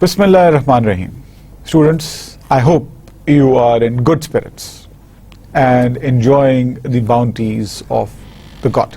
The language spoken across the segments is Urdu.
Bismillah ar-Rahman ar-Rahim. Students, I hope you are in good spirits and enjoying the bounties of the God.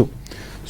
2.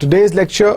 today's lecture,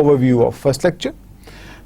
overview of first lecture.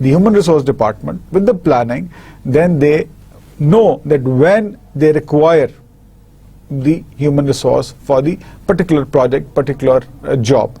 the human resource department with the planning, then they know that when they require the human resource for the particular project, particular job.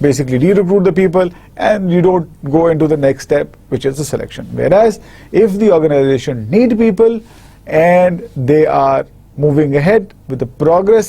basically de-recruit the people and you don't go into the next step which is the selection. Whereas if the organization need people and they are moving ahead with the progress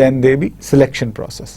then they be selection process.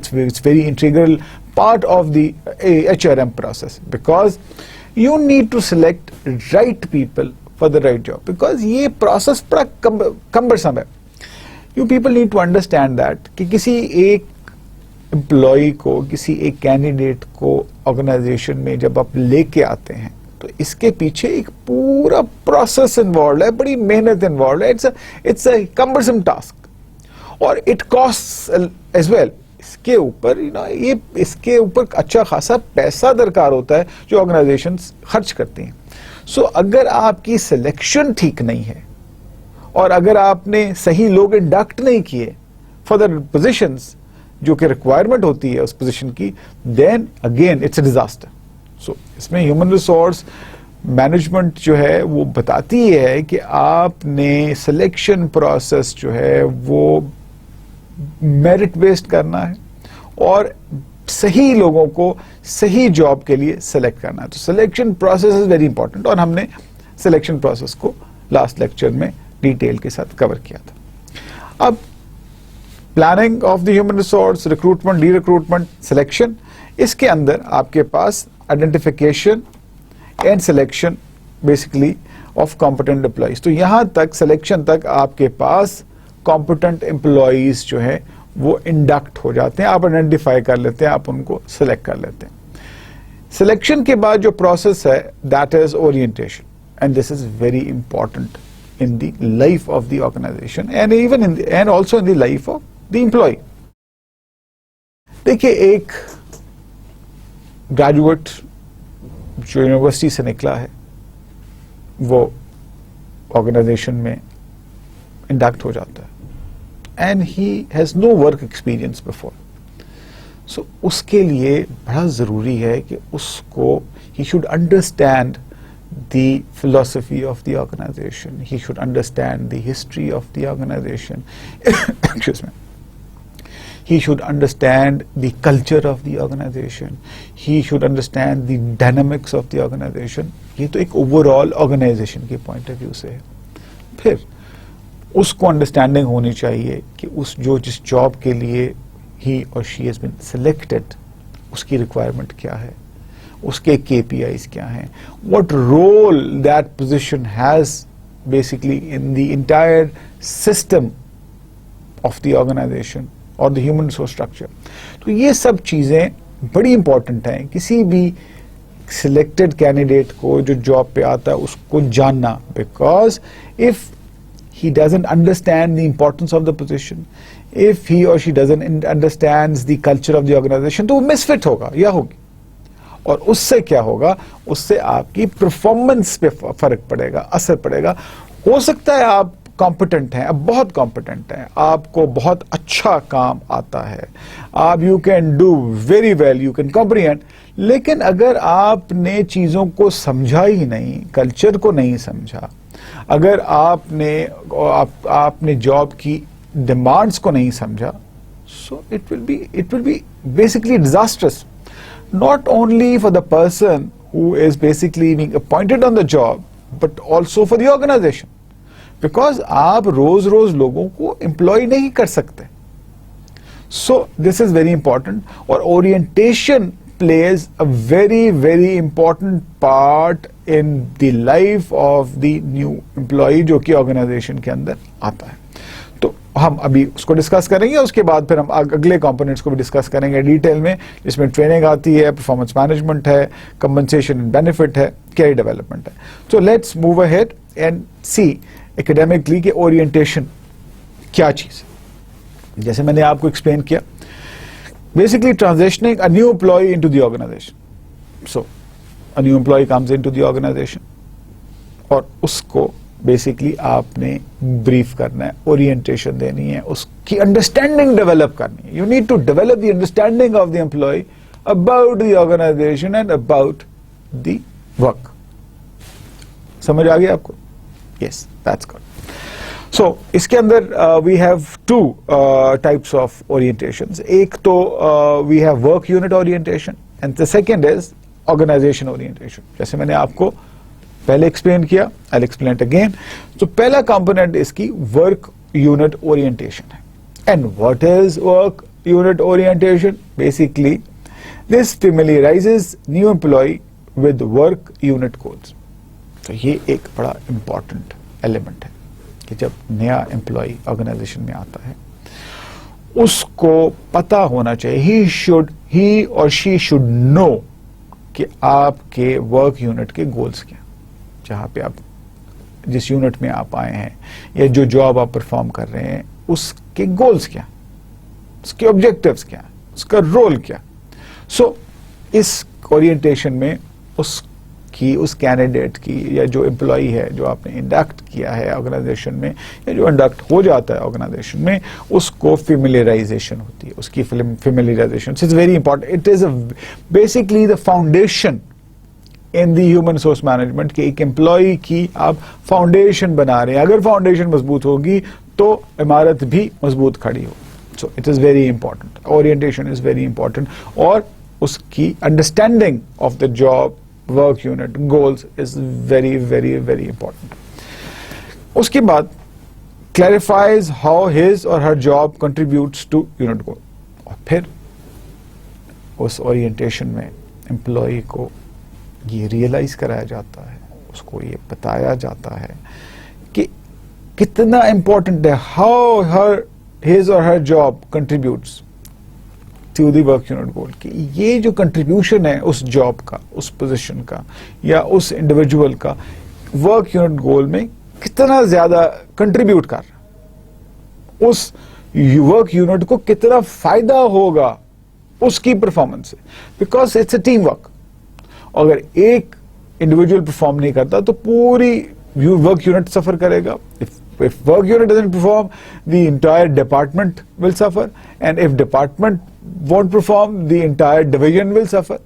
it's very integral part of the HRM process because You need to select right people for the right job, because یہ process بڑا cumbersome ہے. You people need to understand that کہ کسی ایک امپلائی کو, کسی ایک کینڈیڈیٹ کو آرگنائزیشن میں جب آپ لے کے آتے ہیں تو اس کے پیچھے ایک پورا پروسیس انوالوڈ ہے, بڑی محنت انوالوڈ ہے. اٹس اے کمبرسم ٹاسک اور اٹ کاسٹ ایز ویل. اس کے اوپر یہ اس کے اوپر اچھا خاصا پیسہ درکار ہوتا ہے جو آرگنائزیشن خرچ کرتی ہیں. سو اگر آپ کی سلیکشن ٹھیک نہیں ہے اور اگر آپ نے صحیح لوگ انڈکٹ نہیں کیے فار دا پوزیشنز جو کہ ریکوائرمنٹ ہوتی ہے اس پوزیشن کی, then again it's a disaster. So اس میں ہیومن ریسورس مینجمنٹ جو ہے وہ بتاتی ہے کہ آپ نے سلیکشن پروسیس جو ہے وہ میرٹ بیسڈ کرنا ہے اور صحیح لوگوں کو صحیح جاب کے لیے سلیکٹ کرنا ہے. تو selection process is very important, اور ہم نے سلیکشن پروسیس کو لاسٹ لیکچر میں ڈیٹیل کے ساتھ کور کیا تھا. اب planning of the human resource, recruitment, derecruitment, selection, اس کے اندر آپ کے پاس identification and selection basically of competent employees. تو یہاں تک سلیکشن تک آپ کے پاس کمپیٹنٹ امپلائیز جو ہے وہ انڈکٹ ہو جاتے ہیں, آپ آئیڈینٹیفائی کر لیتے ہیں, آپ ان کو سلیکٹ کر لیتے ہیں. سلیکشن کے بعد جو پروسیس ہے that is orientation, and this is very important in the life of the organization and even and also in the life of the employee. دیکھیے ایک گریجویٹ جو یونیورسٹی سے نکلا ہے وہ آرگنائزیشن میں انڈکٹ ہو جاتا ہے and he has no work experience before. So اس کے لیے بڑا ضروری ہے کہ اس کو he should understand the philosophy of the organization. He should understand the history of the organization. Excuse me. He should understand the culture of the organization. He should understand the dynamics of the organization. یہ تو ایک overall organization کے point of view سے ہے. پھر اس کو انڈرسٹینڈنگ ہونی چاہیے کہ اس جس جاب کے لیے he or she has been selected اس کی ریکوائرمنٹ کیا ہے, اس کے KPIs کیا ہیں, what role that position has basically in the entire system of the organization or the human resource structure. تو یہ سب چیزیں بڑی امپورٹنٹ ہیں کسی بھی سلیکٹڈ کینڈیڈیٹ کو جو جاب پہ آتا ہے اس کو جاننا, because if he doesn't understand the importance of the position, if he or she doesn't understands the culture of the organization, تو وہ misfit ہوگا یا ہوگی, اور اس سے کیا ہوگا, اس سے آپ کی پرفارمنس پہ فرق پڑے گا, اثر پڑے گا. ہو سکتا ہے آپ کمپیٹنٹ ہیں, اب بہت کمپیٹنٹ ہیں, آپ کو بہت اچھا کام آتا ہے, آپ you can do very well, you can comprehend, لیکن اگر آپ نے چیزوں کو سمجھا ہی نہیں, کلچر کو نہیں سمجھا, اگر آپ نے جاب کی ڈیمانڈس کو نہیں سمجھا, so it will be basically disastrous. Not only for the person who is basically being appointed on the job, but also for the organization. Because آپ روز لوگوں کو employ نہیں کر سکتے. So this is very important. اور orientation plays a very, very important part in the life of the new employee جو کہ organization کے اندر آتا ہے. تو ہم ابھی اس کو ڈسکس کریں گے, اس کے بعد پھر ہم اگلے کمپوننٹس کو بھی ڈسکس کریں گے ڈیٹیل میں, جس میں ٹریننگ آتی ہے, پرفارمنس مینجمنٹ ہے, کمپنسیشن اینڈ بینیفٹ ہے, کیریئر ڈیولپمنٹ ہے. تو let's move ahead and see academically کہ اورینٹیشن کیا چیز ہے. جیسے میں نے آپ کو ایکسپلین کیا, basically transitioning a new employee into the organization. So a new employee comes into the organization اور اس کو بیسکلی آپ نے بریف کرنا ہے, اورینٹیشن دینی ہے, اس کی انڈرسٹینڈنگ ڈیولپ کرنی ہے. You need to develop the understanding of the employee about the organization and about the work. سمجھ آ گیا آپ کو؟ یس, دیٹس گڈ. سو اس کے اندر we have two types of orientation. ایک تو we have work unit orientation and the second is organisation orientation. جیسے میں نے آپ کو پہلے ایکسپلین کیا, I'll explain it again. تو پہلا کمپونیٹ اس کی ورک یونٹ اورینٹیشن ہے. And what is work unit orientation. Basically, this familiarizes new employee with work unit goals. تو یہ ایک بڑا امپورٹنٹ ایلیمنٹ ہے کہ جب نیا امپلائی آرگنائزیشن میں آتا ہے اس کو پتا ہونا چاہیے, ہی اور شی شوڈ نو کہ آپ کے ورک یونٹ کے گولز کیا, جہاں پہ آپ جس یونٹ میں آپ آئے ہیں یا جو جاب آپ پرفارم کر رہے ہیں اس کے گولز کیا, اس کے آبجیکٹیوز کیا, اس کا رول کیا. سو اس اورینٹیشن میں اس کینڈیڈیٹ کی یا جو امپلائی ہے جو آپ نے انڈکٹ کیا ہے آرگنائزیشن میں یا جو انڈکٹ ہو جاتا ہے آرگنائزیشن میں, اس کو فیملیرائزیشن ہوتی ہے. اس کی familiarisation is very important. It is basically the foundation in the human resource management کہ ایک امپلائی کی آپ فاؤنڈیشن بنا رہے ہیں. اگر فاؤنڈیشن مضبوط ہوگی تو عمارت بھی مضبوط کھڑی ہو. So it is very important. Orientation is very important, اور اس کی understanding of the job work unit goals is very very very important. اس کے بعد clarifies how his or her job contributes to unit goal. اور پھر اس اورینٹیشن میں امپلائی کو یہ ریئلائز کرایا جاتا ہے, اس کو یہ بتایا جاتا ہے کہ کتنا امپورٹنٹ ہے how his or her job contributes to the work unit goal. کہ یہ جو کنٹریبیوشن ہے اس جاب کا, اس پوزیشن کا یا اس انڈیویجول کا ورک یونٹ گول میں کتنا زیادہ کنٹریبیوٹ کر رہا ہے, اس ورک یونٹ کو کتنا فائدہ ہوگا اس کی پرفارمنس سے, because it's a team work. اگر ایک انڈیویجول پرفارم نہیں کرتا تو پوری ورک یونٹ سفر کرے گا. If work unit doesn't perform, the entire department will suffer, and if department won't perform, the entire division will suffer,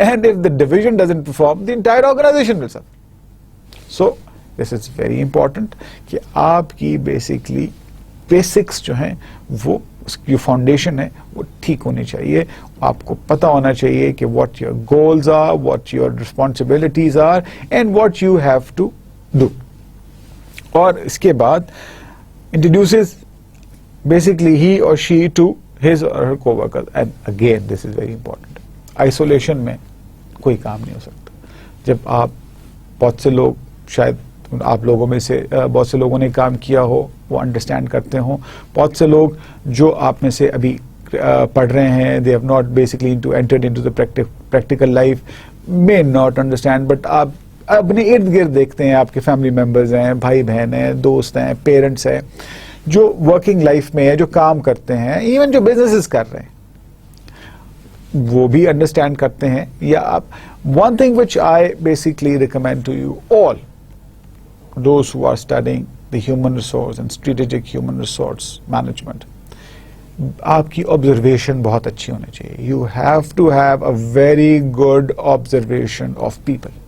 and if the division doesn't perform, the entire organization will suffer. So this is very important کہ آپ کی basically basics جو ہیں وہ اس کی فاؤنڈیشن ہے وہ ٹھیک ہونی چاہیے. آپ کو پتا ہونا چاہیے کہ what your goals are, what your responsibilities are, and what you have to do. اور اس کے بعد introduces basically he or she to his or her co-workers. And again this is very important. Isolation میں کوئی کام نہیں ہو سکتا. جب آپ بہت سے لوگ, شاید آپ لوگوں میں سے بہت سے لوگوں نے کام کیا ہو وہ انڈرسٹینڈ کرتے ہوں, بہت سے لوگ جو آپ میں سے ابھی پڑھ رہے ہیں they have not basically entered into the practical life may not understand, but آپ اپنے ارد گرد دیکھتے ہیں, آپ کے فیملی ممبرز ہیں, بھائی بہن ہیں, دوست ہیں, پیرنٹس ہیں جو ورکنگ لائف میں ہے, جو کام کرتے ہیں, ایون جو بزنسز کر رہے ہیں وہ بھی انڈرسٹینڈ کرتے ہیں. یا آپ one thing which I basically recommend to you all those who are studying the human resource and strategic human resource management, آپ کی آبزرویشن بہت اچھی ہونی چاہیے. You have to have a very good observation of people.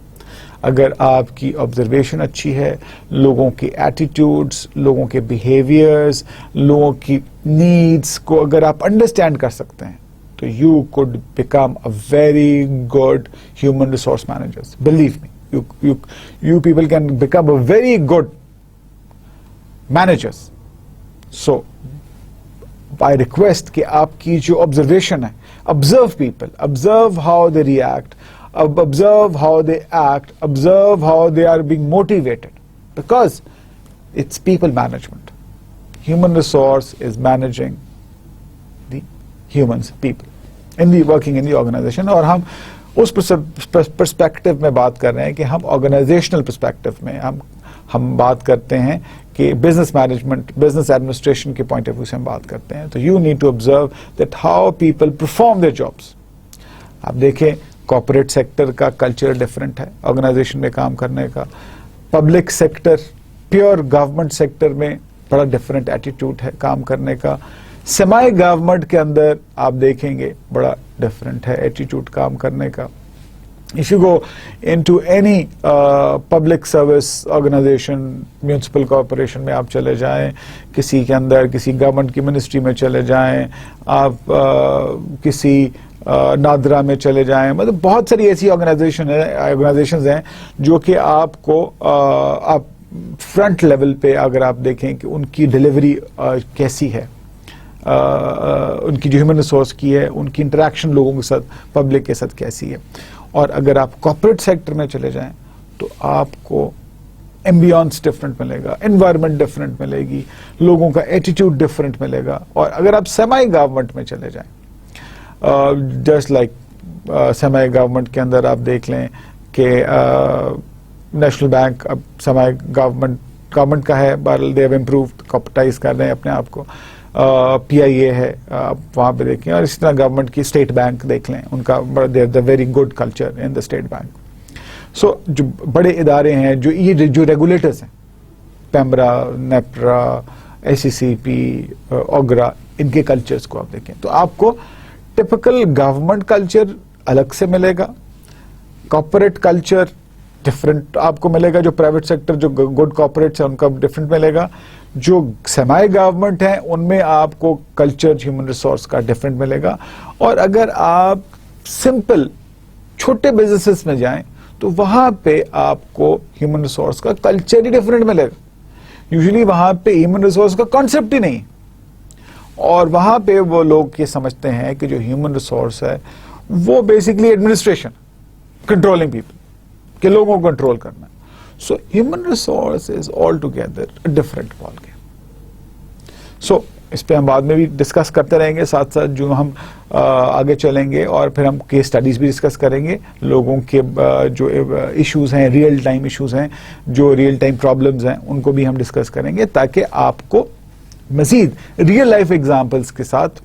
اگر آپ کی آبزرویشن اچھی ہے, لوگوں کے ایٹیٹیوڈس, لوگوں کے بیہیویئرز, لوگوں کی نیڈس کو اگر آپ انڈرسٹینڈ کر سکتے ہیں تو you could become a very good human resource manager. Believe me, you people can become a very good managers. So I request کہ آپ کی جو آبزرویشن ہے, observe people, observe how they react, observe how they act, observe how they are being motivated, because it's people management. Human resource is managing the humans, people in the working in the organization. اور ہم اس پرسپیکٹو میں بات کر رہے ہیں کہ ہم آرگنائزیشنل پرسپیکٹو میں ہم بات کرتے ہیں کہ بزنس مینجمنٹ, بزنس ایڈمنسٹریشن کے پوائنٹ آف ویو سے ہم بات کرتے ہیں. تو you need to observe that how people perform their jobs. آپ دیکھیں کارپوریٹ سیکٹر کا کلچر ڈفرینٹ ہے آرگنائزیشن میں کام کرنے کا. Public sector, pure government sector میں بڑا ڈفرینٹ ایٹیٹیوڈ ہے کام کرنے کا. سیمی گورنمنٹ کے اندر آپ دیکھیں گے بڑا ڈفرینٹ ہے ایٹیٹیوڈ کام کرنے کا. If you go into any public service organization, municipal corporation میں آپ چلے جائیں, کسی کے اندر کسی گورنمنٹ کی منسٹری میں چلے جائیں, آپ کسی نادرا میں چلے جائیں, مطلب بہت ساری ایسی آرگنائزیشنز ہیں جو کہ آپ کو آپ فرنٹ لیول پہ اگر آپ دیکھیں کہ ان کی ڈلیوری کیسی ہے, ان کی جو ہیومن ریسورس کی ہے, ان کی انٹریکشن لوگوں کے ساتھ, پبلک کے ساتھ کیسی ہے. اور اگر آپ کارپوریٹ سیکٹر میں چلے جائیں تو آپ کو ایمبیانس ڈفرنٹ ملے گا, انوائرمنٹ ڈفرنٹ ملے گی, لوگوں کا ایٹیٹیوڈ ڈفرنٹ ملے گا. اور اگر آپ سیمی گورنمنٹ میں چلے جائیں, جسٹ لائک سیمی گورنمنٹ کے اندر آپ دیکھ لیں کہ نیشنل بینک اب سیمی گورنمنٹ کا ہے, بہرحال دے ہیو امپرووڈ, کارپوریٹائز کر رہے ہیں اپنے آپ کو. پی آئی اے ہے, آپ وہاں پہ دیکھیں. اور اس طرح گورنمنٹ کی اسٹیٹ بینک دیکھ لیں, ان کا the very good culture in the state bank. So جو بڑے ادارے ہیں, جو ریگولیٹرز ہیں, PEMRA, NEPRA, S C C P, OGRA, ان کے کلچرز کو آپ دیکھیں تو آپ کو ٹپکل گورنمنٹ کلچر الگ سے ملے گا, کارپوریٹ کلچر ڈفرنٹ آپ کو ملے گا, جو پرائیویٹ سیکٹر جو گڈ کارپوریٹس ہیں ان کا ڈفرنٹ ملے گا, جو سیمی گورنمنٹ ہیں ان میں آپ کو کلچر ہیومن ریسورس کا ڈفرنٹ ملے گا. اور اگر آپ سمپل چھوٹے بزنسز میں جائیں تو وہاں پہ آپ کو ہیومن ریسورس کا کلچر ہی ڈفرنٹ ملے گا. یوزلی وہاں پہ ہیومن ریسورس کا کانسیپٹ ہی نہیں, اور وہاں پہ وہ لوگ یہ سمجھتے ہیں کہ جو ہیومن ریسورس ہے وہ بیسکلی ایڈمنسٹریشن, کنٹرولنگ پیپل, کہ لوگوں کو کنٹرول کرنا ہے. So human resource is altogether different ball game. So اس پہ ہم بعد میں بھی ڈسکس کرتے رہیں گے, ساتھ ساتھ جو ہم آگے چلیں گے, اور پھر ہم کیس اسٹڈیز بھی ڈسکس کریں گے, لوگوں کے جو ایشوز ہیں, ریئل ٹائم ایشوز ہیں, جو ریئل ٹائم پرابلمز ہیں, ان کو بھی ہم ڈسکس کریں گے تاکہ آپ کو مزید ریئل لائف ایگزامپلس کے ساتھ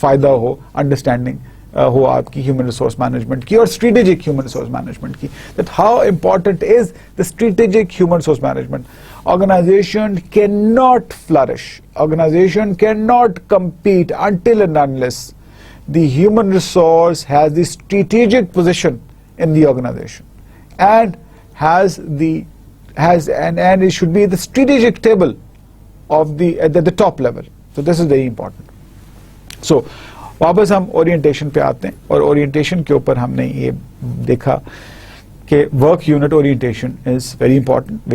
فائدہ ہو, انڈرسٹینڈنگ ہو آپ کی ہیومن ریسورس مینجمنٹ کی اور اسٹریٹجک ہیومن ریسورس مینجمنٹ کی. That how important is the strategic human resource management. Organization cannot flourish, organization cannot compete until and unless the human resource has the strategic position in the organization and and it should be the strategic table of at the top level. So this is very important. So واپس ہم اورینٹیشن پہ آتے ہیں, اور اورینٹیشن کے اوپر ہم نے یہ دیکھا کہ work unit orientation is very important,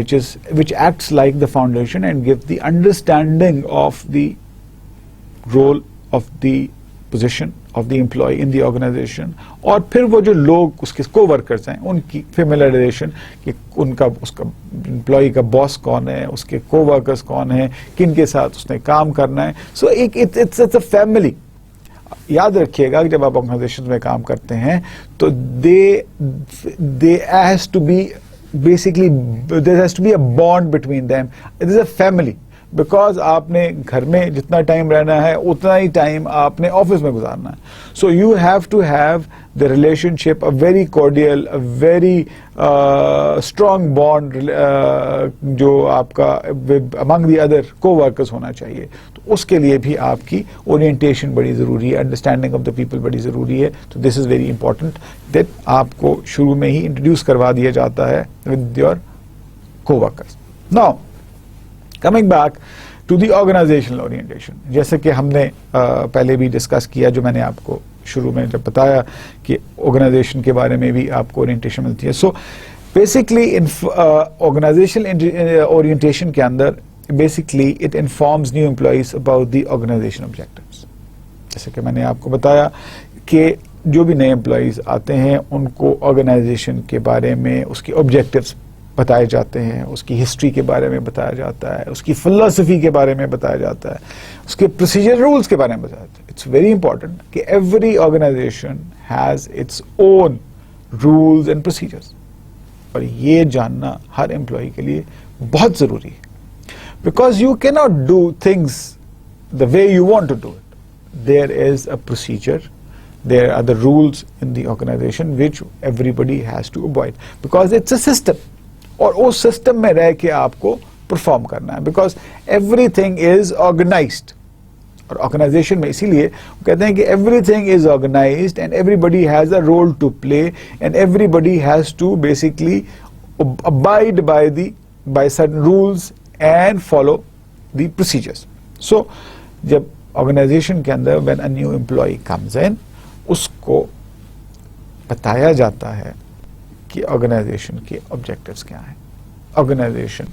which acts like the foundation and gives the understanding of the role of the position of the employee in the organization. اور پھر وہ جو لوگ اس کے کو ورکرز ہیں ان کی فیملیرائزیشن, کہ اس کا امپلائی کا باس کون ہے, اس کے کو ورکرز کون ہیں, کن کے ساتھ اس نے کام کرنا ہے. So it's a family. یاد رکھیے گا کہ جب آپ آرگنائزیشن میں کام کرتے ہیں تو there has to be a bond between them. It is a family. Because آپ نے گھر میں جتنا ٹائم رہنا ہے اتنا ہی ٹائم آپ نے آفس میں گزارنا ہے. So you have to have the relationship a very cordial, a very strong bond جو آپ کا امنگ دی ادر کو ورکرز ہونا چاہیے. تو اس کے لیے بھی آپ کی اورینٹیشن بڑی ضروری ہے, انڈرسٹینڈنگ آف دا پیپل بڑی ضروری ہے. تو دس از ویری امپورٹنٹ دیٹ آپ کو شروع میں ہی انٹروڈیوس کروا دیا جاتا ہے with your coworkers. Now coming back to the organizational orientation, جیسے کہ ہم نے پہلے بھی ڈسکس کیا, جو میں نے آپ کو شروع میں جب بتایا کہ آرگنائزیشن کے بارے میں بھی آپ کو اورینٹیشن ملتی ہے. سو بیسکلی آرگنائزیشنل اورینٹیشن کے اندر basically it informs new employees about the organisation objectives. جیسے کہ میں نے آپ کو بتایا کہ جو بھی نئے امپلائیز آتے ہیں ان کو آرگنائزیشن کے بارے میں اس کے آبجیکٹیوز بتائے جاتے ہیں, اس کی ہسٹری کے بارے میں بتایا جاتا ہے, اس کی فلسفی کے بارے میں بتایا جاتا ہے, اس کے پروسیجر رولز کے بارے میں بتایا جاتا ہے. اٹس ویری امپورٹنٹ کہ every organization has its own rules and procedures, اور یہ جاننا ہر امپلائی کے لیے بہت ضروری ہے. Because you can not do things the way you want to do it. There is a procedure, there are the rules in the organization which everybody has to avoid because it's a system. اور اس سسٹم میں رہ کے آپ کو پرفارم کرنا ہے, because everything is organised. اور آرگنائزیشن میں اسی لیے کہتے ہیں کہ everything is organised and everybody has a role to play and everybody has to basically abide by certain rules and follow the procedures. So جب آرگنائزیشن کے اندر when a new employee comes in, اس کو بتایا جاتا ہے کہ آرگنائزیشن کے آبجیکٹیوز کیا ہیں, آرگنائزیشن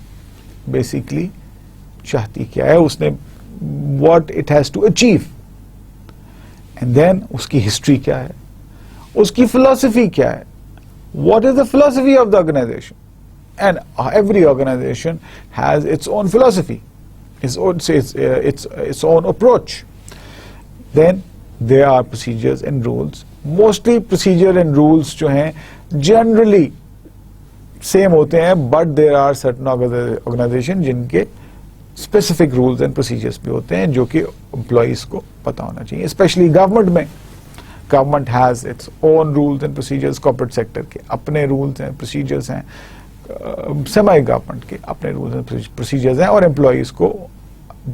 بیسکلی چاہتی کیا ہے, اس نے what it has to achieve, and then اس کی ہسٹری کیا ہے, اس کی فلسفی کیا ہے, what is the philosophy of the organization. And every organization has its own philosophy, its own approach. Then there are procedures and rules. Mostly procedure and rules جو ہیں generally same ہوتے ہیں, but there are certain organization جن کے specific rules and procedures بھی ہوتے ہیں جو کہ employees کو پتا ہونا چاہیے. Especially government میں, government has its own rules and procedures. Corporate sector کے اپنے rules and procedures ہیں, semi government کے اپنے rules and procedures ہیں, اور employees کو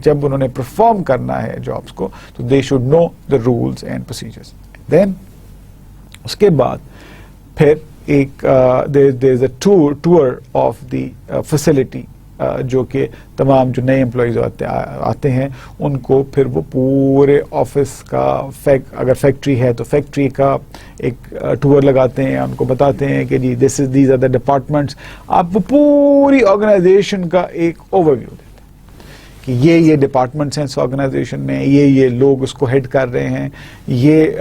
جب انہوں نے پرفارم کرنا ہے جابس کو تو they should know the rules and procedures. Then اس کے بعد پھر ایک there is a tour of the facility جو کہ تمام جو نئے امپلائیز آتے ہیں ان کو پھر وہ پورے آفس کا اگر فیکٹری ہے تو فیکٹری کا ایک ٹور لگاتے ہیں, ان کو بتاتے ہیں کہ جی دیز آر دا ڈپارٹمنٹس. آپ پوری آرگنائزیشن کا ایک اوور ویو کہ یہ ڈپارٹمنٹس ہیں اس آرگنائزیشن میں, یہ لوگ اس کو ہیڈ کر رہے ہیں, یہ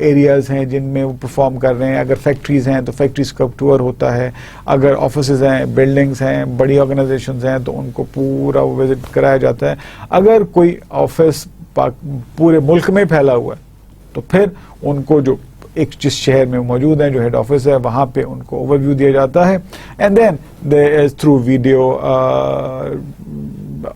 ایریاز ہیں جن میں وہ پرفارم کر رہے ہیں. اگر فیکٹریز ہیں تو فیکٹریز کا ٹور ہوتا ہے, اگر آفسز ہیں, بلڈنگز ہیں, بڑی آرگنائزیشنز ہیں تو ان کو پورا وزٹ کرایا جاتا ہے. اگر کوئی آفس پورے ملک میں پھیلا ہوا ہے تو پھر ان کو جو ایک جس شہر میں موجود ہیں جو ہیڈ آفس ہے وہاں پہ ان کو اوور ویو دیا جاتا ہے. And then there is through video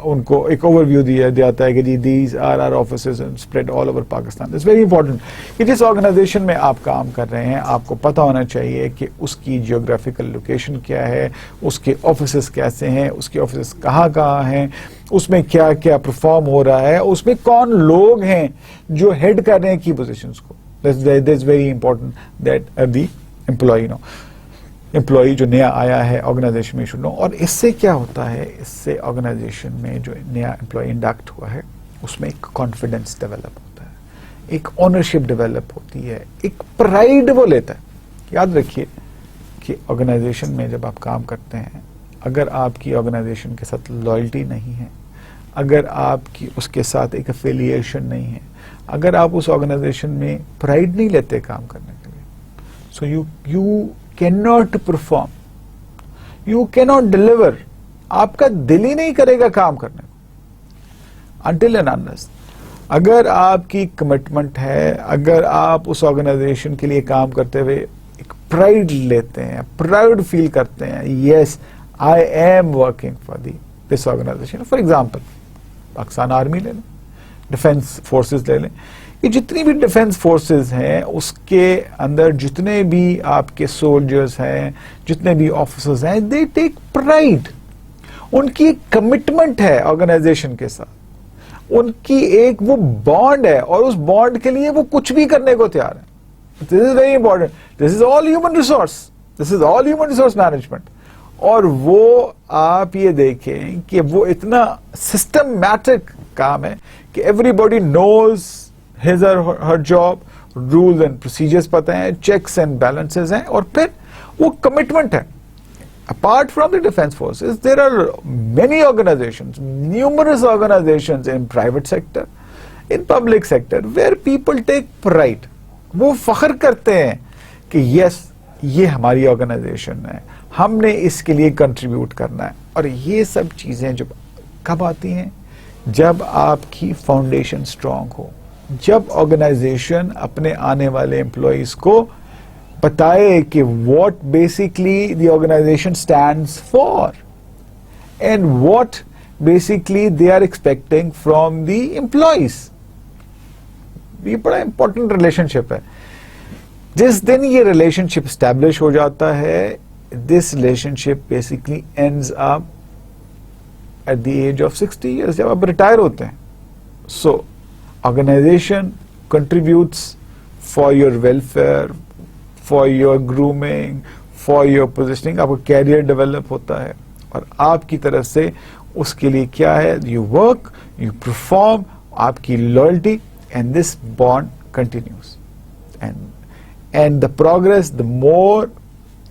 ان کو ایک اوور ویو دیا جاتا ہے کہ جی these are are offices spread all over Pakistan. It's very important کہ جس آرگنائزیشن میں آپ کام کر رہے ہیں آپ کو پتہ ہونا چاہیے کہ اس کی جیوگرافیکل لوکیشن کیا ہے, اس کے آفیسز کیسے ہیں, اس کے آفیسز کہاں ہیں, اس میں کیا کیا پرفارم ہو رہا ہے, اس میں کون لوگ ہیں جو ہیڈ کر رہے ہیں کی پوزیشنز کو. That's very important that the employee know. Employee جو نیا آیا ہے آرگنائزیشن میں should know. اور اس سے کیا ہوتا ہے, اس سے آرگنائزیشن میں جو نیا امپلائی انڈکٹ ہوا ہے اس میں ایک کانفیڈنس ڈیولپ ہوتا ہے, ایک اونرشپ ڈیولپ ہوتی ہے, ایک پرائڈ وہ لیتا ہے. یاد رکھیے کہ آرگنائزیشن میں جب آپ کام کرتے ہیں, اگر آپ کی آرگنائزیشن کے ساتھ لائلٹی نہیں ہے, اگر آپ کی اس کے ساتھ ایک افیلیشن نہیں ہے, اگر آپ اس آرگنائزیشن میں پرائڈ نہیں لیتے کام کرنے کے لیے, so you can not perform, you can not deliver. آپ کا دل ہی نہیں کرے گا کام کرنے کو انٹل اینڈ انلیس اگر آپ کی کمٹمنٹ ہے, اگر آپ اس آرگنائزیشن کے لیے کام کرتے ہوئے ایک پرائڈ لیتے ہیں, پرائڈ فیل کرتے ہیں, yes I am working for this organisation. For example Pakistan army لے لیں, ڈیفینس فورسز لے لیں, یہ جتنی بھی ڈیفینس فورسز ہیں اس کے اندر جتنے بھی آپ کے سولجرز ہیں, جتنے بھی آفیسرز ہیں, دے ٹیک پرائڈ. ان کی ایک کمٹمنٹ ہے آرگنائزیشن کے ساتھ, ان کی ایک وہ بانڈ ہے اور اس بانڈ کے لیے وہ کچھ بھی کرنے کو تیار ہے. This is very important. This is all human resource, this is all human resource management. اور وہ آپ یہ دیکھیں کہ وہ اتنا سسٹمیٹک کام ہے کہ every body knows his or her job, rules and procedures پتہ ہیں, چیکس اینڈ بیلنسز ہیں, اور پھر وہ کمٹمنٹ ہے. Apart from the defense forces, there are many organizations, numerous organizations in private sector, in public sector, where people take pride. وہ فخر کرتے ہیں کہ یس یہ ہماری آرگنائزیشن ہے, ہم نے اس کے لیے کنٹریبیوٹ کرنا ہے. اور یہ سب چیزیں جب کب آتی ہیں, جب آپ کی فاؤنڈیشن اسٹرانگ ہو, جب آرگنائزیشن اپنے آنے والے امپلائیز کو بتائے کہ what basically the organization stands for and what basically they are expecting from the employees. یہ بڑا امپورٹنٹ ریلیشن شپ ہے. جس دن یہ ریلیشن شپ اسٹیبلش ہو جاتا ہے, this relationship basically ends up at the age of 60 years, جب آپ ریٹائر ہوتے ہیں. So organisation contributes for your welfare, for your grooming, for your positioning. آپ کا کیریئر ڈیولپ ہوتا ہے اور آپ کی طرف سے اس کے لیے کیا ہے, یو ورک, یو پرفارم, آپ کی loyalty, and this bond continues. And the progress, the more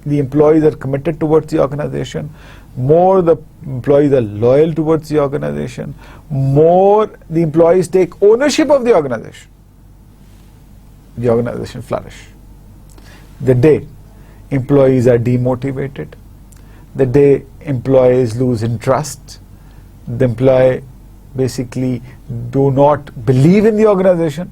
the employees are committed towards the organization, more the employees are loyal towards the organization, more the employees take ownership of the organization flourish. The day employees are demotivated, the day employees lose interest, the employee basically do not believe in the organization,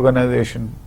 organization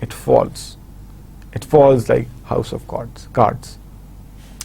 it falls like house of cards.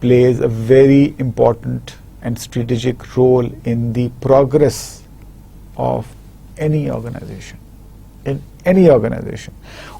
plays a very important and strategic role in the progress of any organization.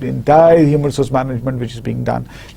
entire human resource management which is being done,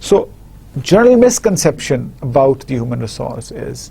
So general misconception about the human resource is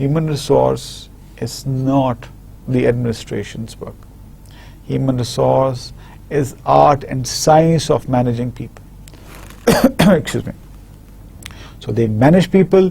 Human resource is not the administration's work. Human resource is art and science of managing people. Excuse me. So they manage people,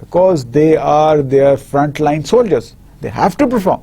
because they are their frontline soldiers, they have to perform.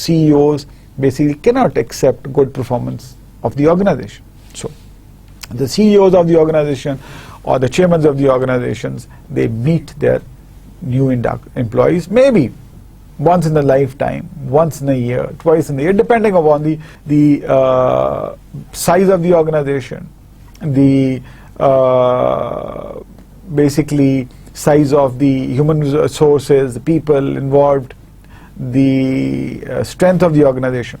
CEOs basically cannot accept good performance of the organization. So the CEOs of the organization or the chairmen of the organizations, they meet their new employees maybe once in a lifetime, once in a year, twice in a year, depending upon the size of the organization, the basically size of the human resources, the people involved, the strength of the organization.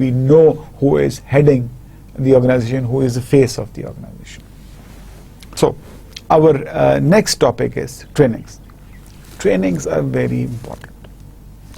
we know who is heading the organization, who is the face of the organization. So our next topic is trainings. Trainings are very important.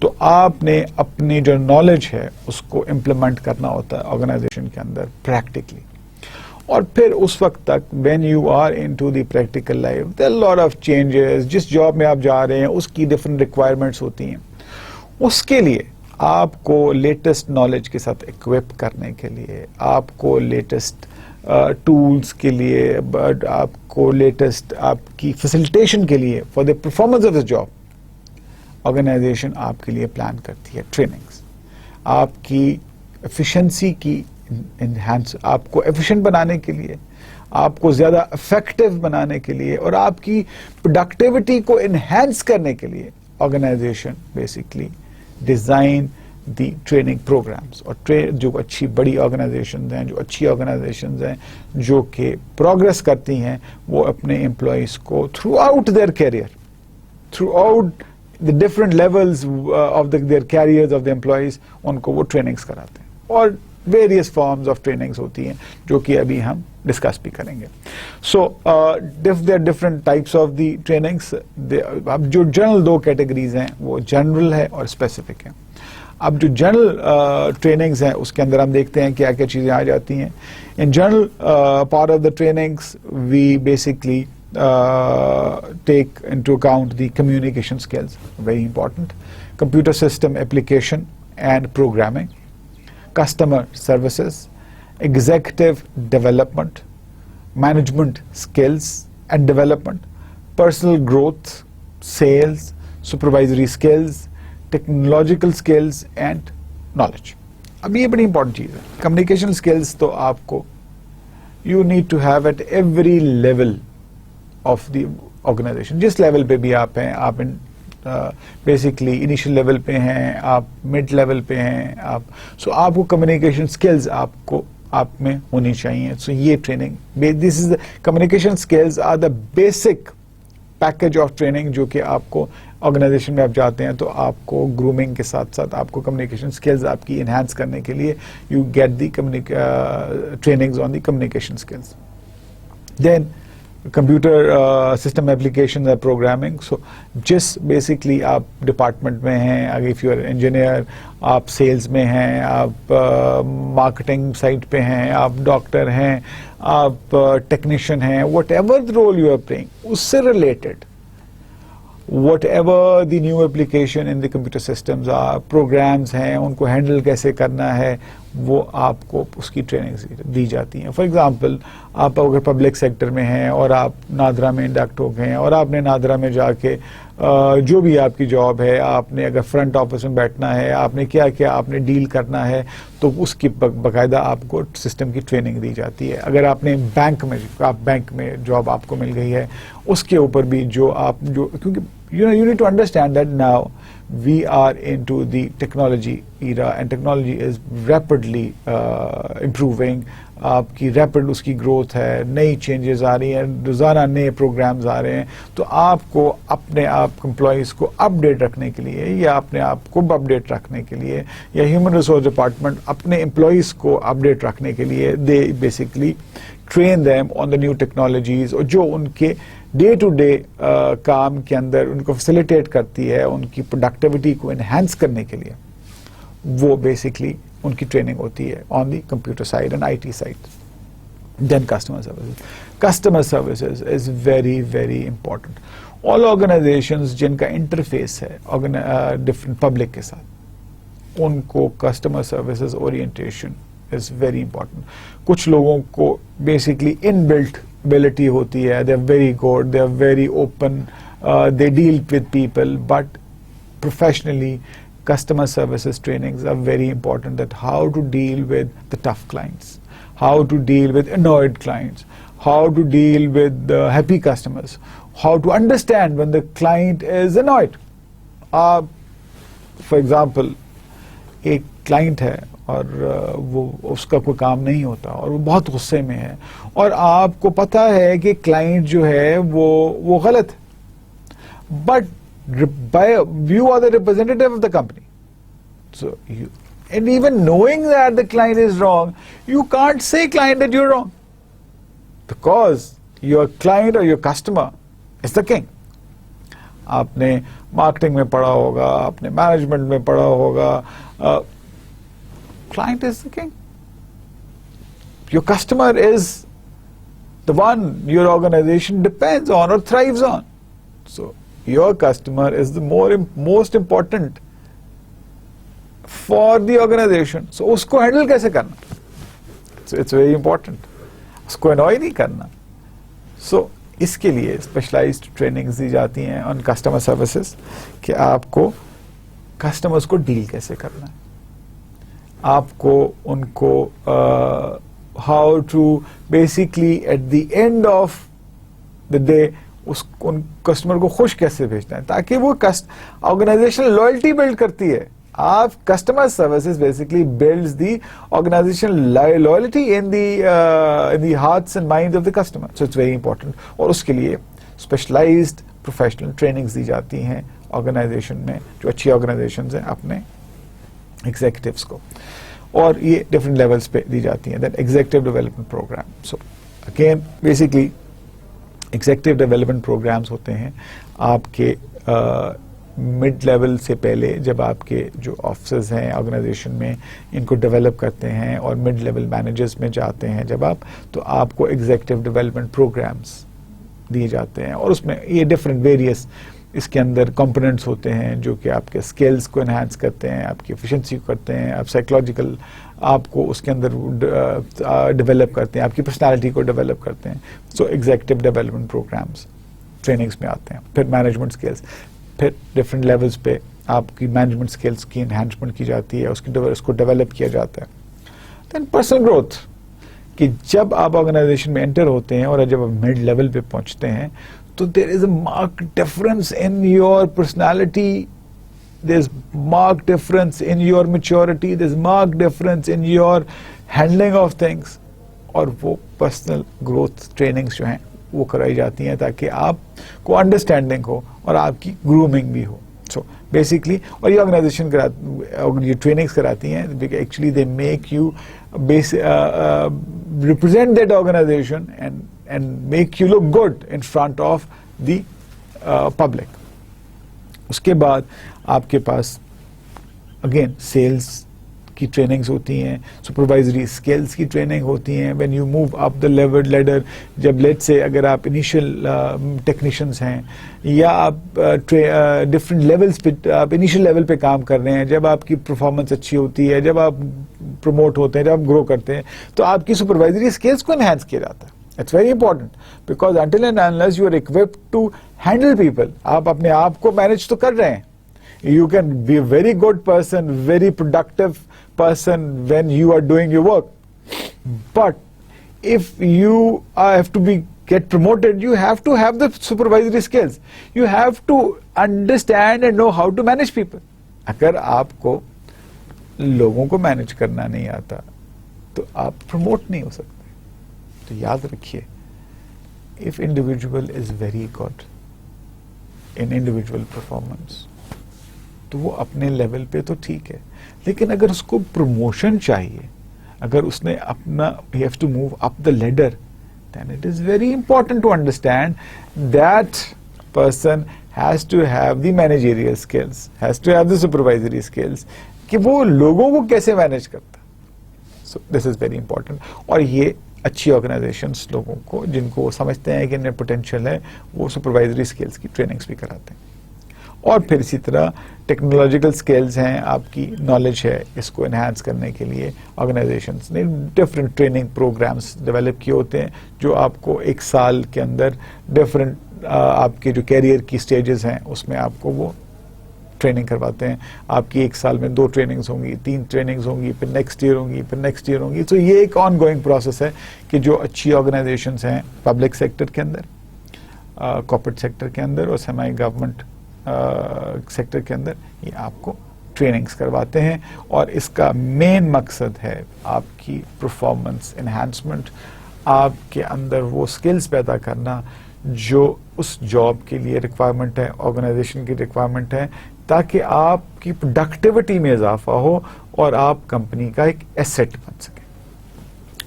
تو آپ نے اپنی جو نالج ہے اس کو امپلیمنٹ کرنا ہوتا ہے آرگنائزیشن کے اندر پریکٹیکلی. اور پھر اس وقت تک when you are into the practical life there are lot of changes. جس جاب میں آپ جا رہے ہیں اس کی ڈفرنٹ ریکوائرمنٹس ہوتی ہیں. اس کے لیے آپ کو لیٹسٹ نالج کے ساتھ اکوپ کرنے کے لیے, آپ کو لیٹسٹ ٹولس کے لیے, آپ کو لیٹسٹ آپ کی فیسلٹیشن کے لیے for the performance of the job organization آپ کے لیے پلان کرتی ہے ٹریننگس. آپ کی ایفیشنسی کی انہینس, آپ کو ایفیشینٹ بنانے کے لیے, آپ کو زیادہ افیکٹو بنانے کے لیے اور آپ کی پروڈکٹیوٹی کو انہینس کرنے کے لیے آرگنائزیشن بیسکلی ڈیزائن دی ٹریننگ پروگرامس. اور جو اچھی بڑی آرگنائزیشنز ہیں, جو اچھی آرگنائزیشنز ہیں, جو کہ پروگرس کرتی ہیں, وہ اپنے امپلائیز کو throughout their career, throughout the different levels of their careers of the employees, ان کو وہ ٹریننگز کراتے ہیں. اور various forms of trainings ہوتی ہیں جو کہ ابھی ہم ڈسکس بھی کریں گے. So there are different types of the trainings. اب جو جنرل دو کیٹیگریز ہیں وہ جنرل ہے اور اسپیسیفک ہیں. اب جو جنرل ٹریننگز ہیں اس کے اندر ہم دیکھتے ہیں کیا کیا چیزیں آ جاتی ہیں. In general part of the trainings we basically take into account the communication skills, very important, computer system application and programming, customer services, executive development, management skills and development, personal growth, sales, supervisory skills, technological skills and knowledge. اب یہ بڑی امپورٹنٹ چیز ہے. کمیونیکیشن اسکلس تو آپ کو you need to have at every level of the organization. جس لیول پہ بھی آپ ہیں, آپ بیسکلی انیشیل لیول پہ ہیں, آپ مڈ لیول پہ ہیں, سو آپ کو کمیونیکیشن اسکلز آپ میں ہونی چاہیے. سو یہ training, this is communication skills are the basic package of training جو کہ آپ کو آرگنائزیشن میں آپ جاتے ہیں تو آپ کو گرومنگ کے ساتھ ساتھ آپ کو کمیونیکیشن اسکلز آپ کی انہینس کرنے کے لیے you get the trainings on the communication skills. Then computer system application اور پروگرامنگ. سو جس بیسکلی آپ ڈپارٹمنٹ میں ہیں, اگر اف یو آر انجینئر, آپ سیلز میں ہیں, آپ مارکیٹنگ سائٹ پہ ہیں, آپ ڈاکٹر ہیں, آپ ٹیکنیشین ہیں, whatever the role you are playing, اس سے related whatever the new application in the computer systems programs ہیں, ان کو ہینڈل کیسے کرنا ہے, وہ آپ کو اس کی ٹریننگ دی جاتی ہیں. فار ایگزامپل, آپ اگر پبلک سیکٹر میں ہیں اور آپ نادرا میں انڈکٹ ہو گئے ہیں اور آپ نے نادرا میں جا کے جو بھی آپ کی جاب ہے, آپ نے اگر فرنٹ آفس میں بیٹھنا ہے, آپ نے کیا کیا آپ نے ڈیل کرنا ہے, تو اس کی باقاعدہ آپ کو سسٹم کی ٹریننگ دی جاتی ہے. اگر آپ نے بینک میں جاب آپ کو مل گئی ہے, اس کے اوپر بھی کیونکہ you need to understand that now we are into the technology era and technology is rapidly improving. آپ کی ریپڈ اس کی گروتھ ہے, نئی چینجز آ رہی ہیں, روزانہ نئے پروگرامز آ رہے ہیں. تو آپ کو اپنے آپ امپلائیز کو اپ ڈیٹ رکھنے کے لیے یا اپنے آپ کو اپ ڈیٹ رکھنے کے لیے یا ہیومن ریسورس ڈپارٹمنٹ اپنے امپلائیز کو اپ ڈیٹ رکھنے کے لیے they basically train them on the new technologies, اور جو ان کے ڈے ٹو ڈے کام کے اندر ان کو فیسیلیٹیٹ کرتی ہے, ان کی پروڈکٹیوٹی کو انہینس کرنے کے لیے, وہ بیسکلی ان کی ٹریننگ ہوتی ہے on the computer side and I T side. Then customer services is very very important. All organisations جن کا انٹرفیس ہے ڈفرنٹ پبلک کے ساتھ, ان کو customer services orientation is very important. کچھ لوگوں کو بیسکلی ان بلٹ ability ہوتی ہے, they are very good, they are very open, they deal with people, but professionally customer services trainings are very important, that how to deal with the tough clients, how to deal with annoyed clients, how to deal with the happy customers, how to understand when the client is annoyed. For example, ایک client ہے اور وہ اس کا کوئی کام نہیں ہوتا اور وہ بہت غصے میں ہے, اور آپ کو پتا ہے کہ کلائنٹ جو ہے وہ غلط ہے, but you are the representative of the company, so and even knowing that the client is wrong, you can't say client that you are wrong, because your client or your customer is the king. آپ نے مارکیٹنگ میں پڑھا ہوگا, آپ نے مینجمنٹ میں پڑھا ہوگا. Client is the king. Your customer is the one your organization depends on or thrives on. So your customer is the most important for the organization. So usko handle kaise karna? So it's very important. Usko annoy nahi karna. So iske liye specialized trainings di jati hain on customer services کہ آپ کو customers کو deal کیسے کرنا ہے, آپ کو ان کو how to basically at the end of the day in customer کو خوش کیسے بھیجنا ہے تاکہ وہ آرگنائزیشن لائلٹی بلڈ کرتی ہے. آپ customer services basically builds the organization loyalty in the hearts and mind of the customer. So it's very important, اور اس کے لیے اسپیشلائزڈ پروفیشنل ٹریننگز دی جاتی ہیں آرگنائزیشن میں, جو اچھی آرگنائزیشنز ہیں اپنے ایگزیکٹوس کو, اور یہ ڈفرنٹ لیولس پہ دی جاتی ہیں. Then executive development programme. So again basically executive development programmes ہوتے ہیں آپ کے مڈ لیول سے پہلے, جب آپ کے جو آفیسرز ہیں آرگنائزیشن میں ان کو ڈیولپ کرتے ہیں اور مڈ لیول مینیجرز میں جاتے ہیں جب آپ, تو آپ کو ایگزیکٹو ڈیولپمنٹ پروگرامز دیے جاتے ہیں, اور اس میں یہ ڈفرینٹ ویریس اس کے اندر کمپوننٹس ہوتے ہیں جو کہ آپ کے اسکلس کو انہانس کرتے ہیں, آپ کی ایفیشنسی کو کرتے ہیں, آپ سائیکولوجیکل آپ کو اس کے اندر ڈیولپ کرتے ہیں, آپ کی پرسنالٹی کو ڈیولپ کرتے ہیں. So executive development programs trainings میں آتے ہیں. پھر مینجمنٹ اسکلس, پھر ڈفرینٹ لیولس پہ آپ کی مینجمنٹ اسکلس کی انہانسمنٹ کی جاتی ہے, اس کو ڈیولپ کیا جاتا ہے. دین پرسنل گروتھ, کہ جب آپ آرگنائزیشن میں انٹر ہوتے ہیں اور جب آپ مڈ لیول پہ پہنچتے ہیں تو there is a marked difference in your personality, there's marked difference in your maturity, there's marked difference in your handling of things, اور وہ پرسنل گروتھ ٹریننگس جو ہیں وہ کرائی جاتی ہیں تاکہ آپ کو انڈرسٹینڈنگ ہو اور آپ کی گرومنگ بھی ہو. سو بیسکلی, اور یہ آرگنائزیشن یہ ٹریننگس کراتی ہیں actually they make you represent that organization and make you look good in front of the public. اس کے بعد آپ کے پاس اگین سیلز کی ٹریننگز ہوتی ہیں, سپروائزری اسکلس کی ٹریننگ ہوتی ہیں. When you move up the leader, جب لیٹ سے اگر آپ انیشیل ٹیکنیشینس ہیں یا آپ ڈفرینٹ لیولس پہ آپ انیشیل لیول پہ کام کر رہے ہیں, جب آپ کی پرفارمنس اچھی ہوتی ہے, جب آپ پروموٹ ہوتے ہیں, جب آپ گرو کرتے ہیں, تو آپ کی سپروائزری اسکلس کو انہانس کیا جاتا ہے. It's very important because until and unless you are equipped to handle people, آپ اپنے آپ کو مینج تو کر رہے ہیں. You can be a very good person, very productive person when you are doing your work. But if you have to get promoted, you have to have the supervisory skills. You have to understand and know how to manage people. اگر آپ کو لوگوں کو مینج کرنا نہیں آتا تو آپ پروموٹ نہیں ہو سکتے. تو یاد رکھیے, if individual is very good in individual performance, تو وہ اپنے لیول پہ تو ٹھیک ہے, لیکن اگر اس کو پروموشن چاہیے, اگر اس نے اپنا he have to move up the ladder, then it is very important to understand that person has to have the managerial skills, has to have the supervisory skills, کہ وہ لوگوں کو کیسے مینج کرتا. So this is very important. اور یہ اچھی آرگنائزیشنس لوگوں کو جن کو وہ سمجھتے ہیں کہ ان میں پوٹینشیل ہے, وہ سپروائزری اسکلس کی ٹریننگس بھی کراتے ہیں. اور پھر اسی طرح ٹیکنالوجیکل اسکلز ہیں, آپ کی نالج ہے, اس کو انہانس کرنے کے لیے آرگنائزیشنس نے ڈفرینٹ ٹریننگ پروگرامس ڈیولپ کیے ہوتے ہیں جو آپ کو ایک سال کے اندر ڈفرینٹ آپ کے جو کیریئر کی اسٹیجز ہیں اس میں آپ کو وہ ٹریننگ کرواتے ہیں. آپ کی ایک سال میں 2 ٹریننگز ہوں گی, 3 ٹریننگز ہوں گی, پھر نیکسٹ ایئر ہوں گی, پھر نیکسٹ ایئر ہوں گی. تو یہ ایک آن گوئنگ پروسیس ہے کہ جو اچھی آرگنائزیشنس ہیں پبلک سیکٹر کے اندر, کارپوریٹ سیکٹر کے اندر اور سیمی گورنمنٹ سیکٹر کے اندر, یہ آپ کو ٹریننگز کرواتے ہیں. اور اس کا مین مقصد ہے آپ کی پرفارمنس انہانسمنٹ, آپ کے اندر وہ اسکلز پیدا کرنا جو اس جاب کے لیے ریکوائرمنٹ ہے, آرگنائزیشن کی ریکوائرمنٹ ہے, تاکہ آپ کی پروڈکٹیوٹی میں اضافہ ہو اور آپ کمپنی کا ایک ایسٹ بن سکے.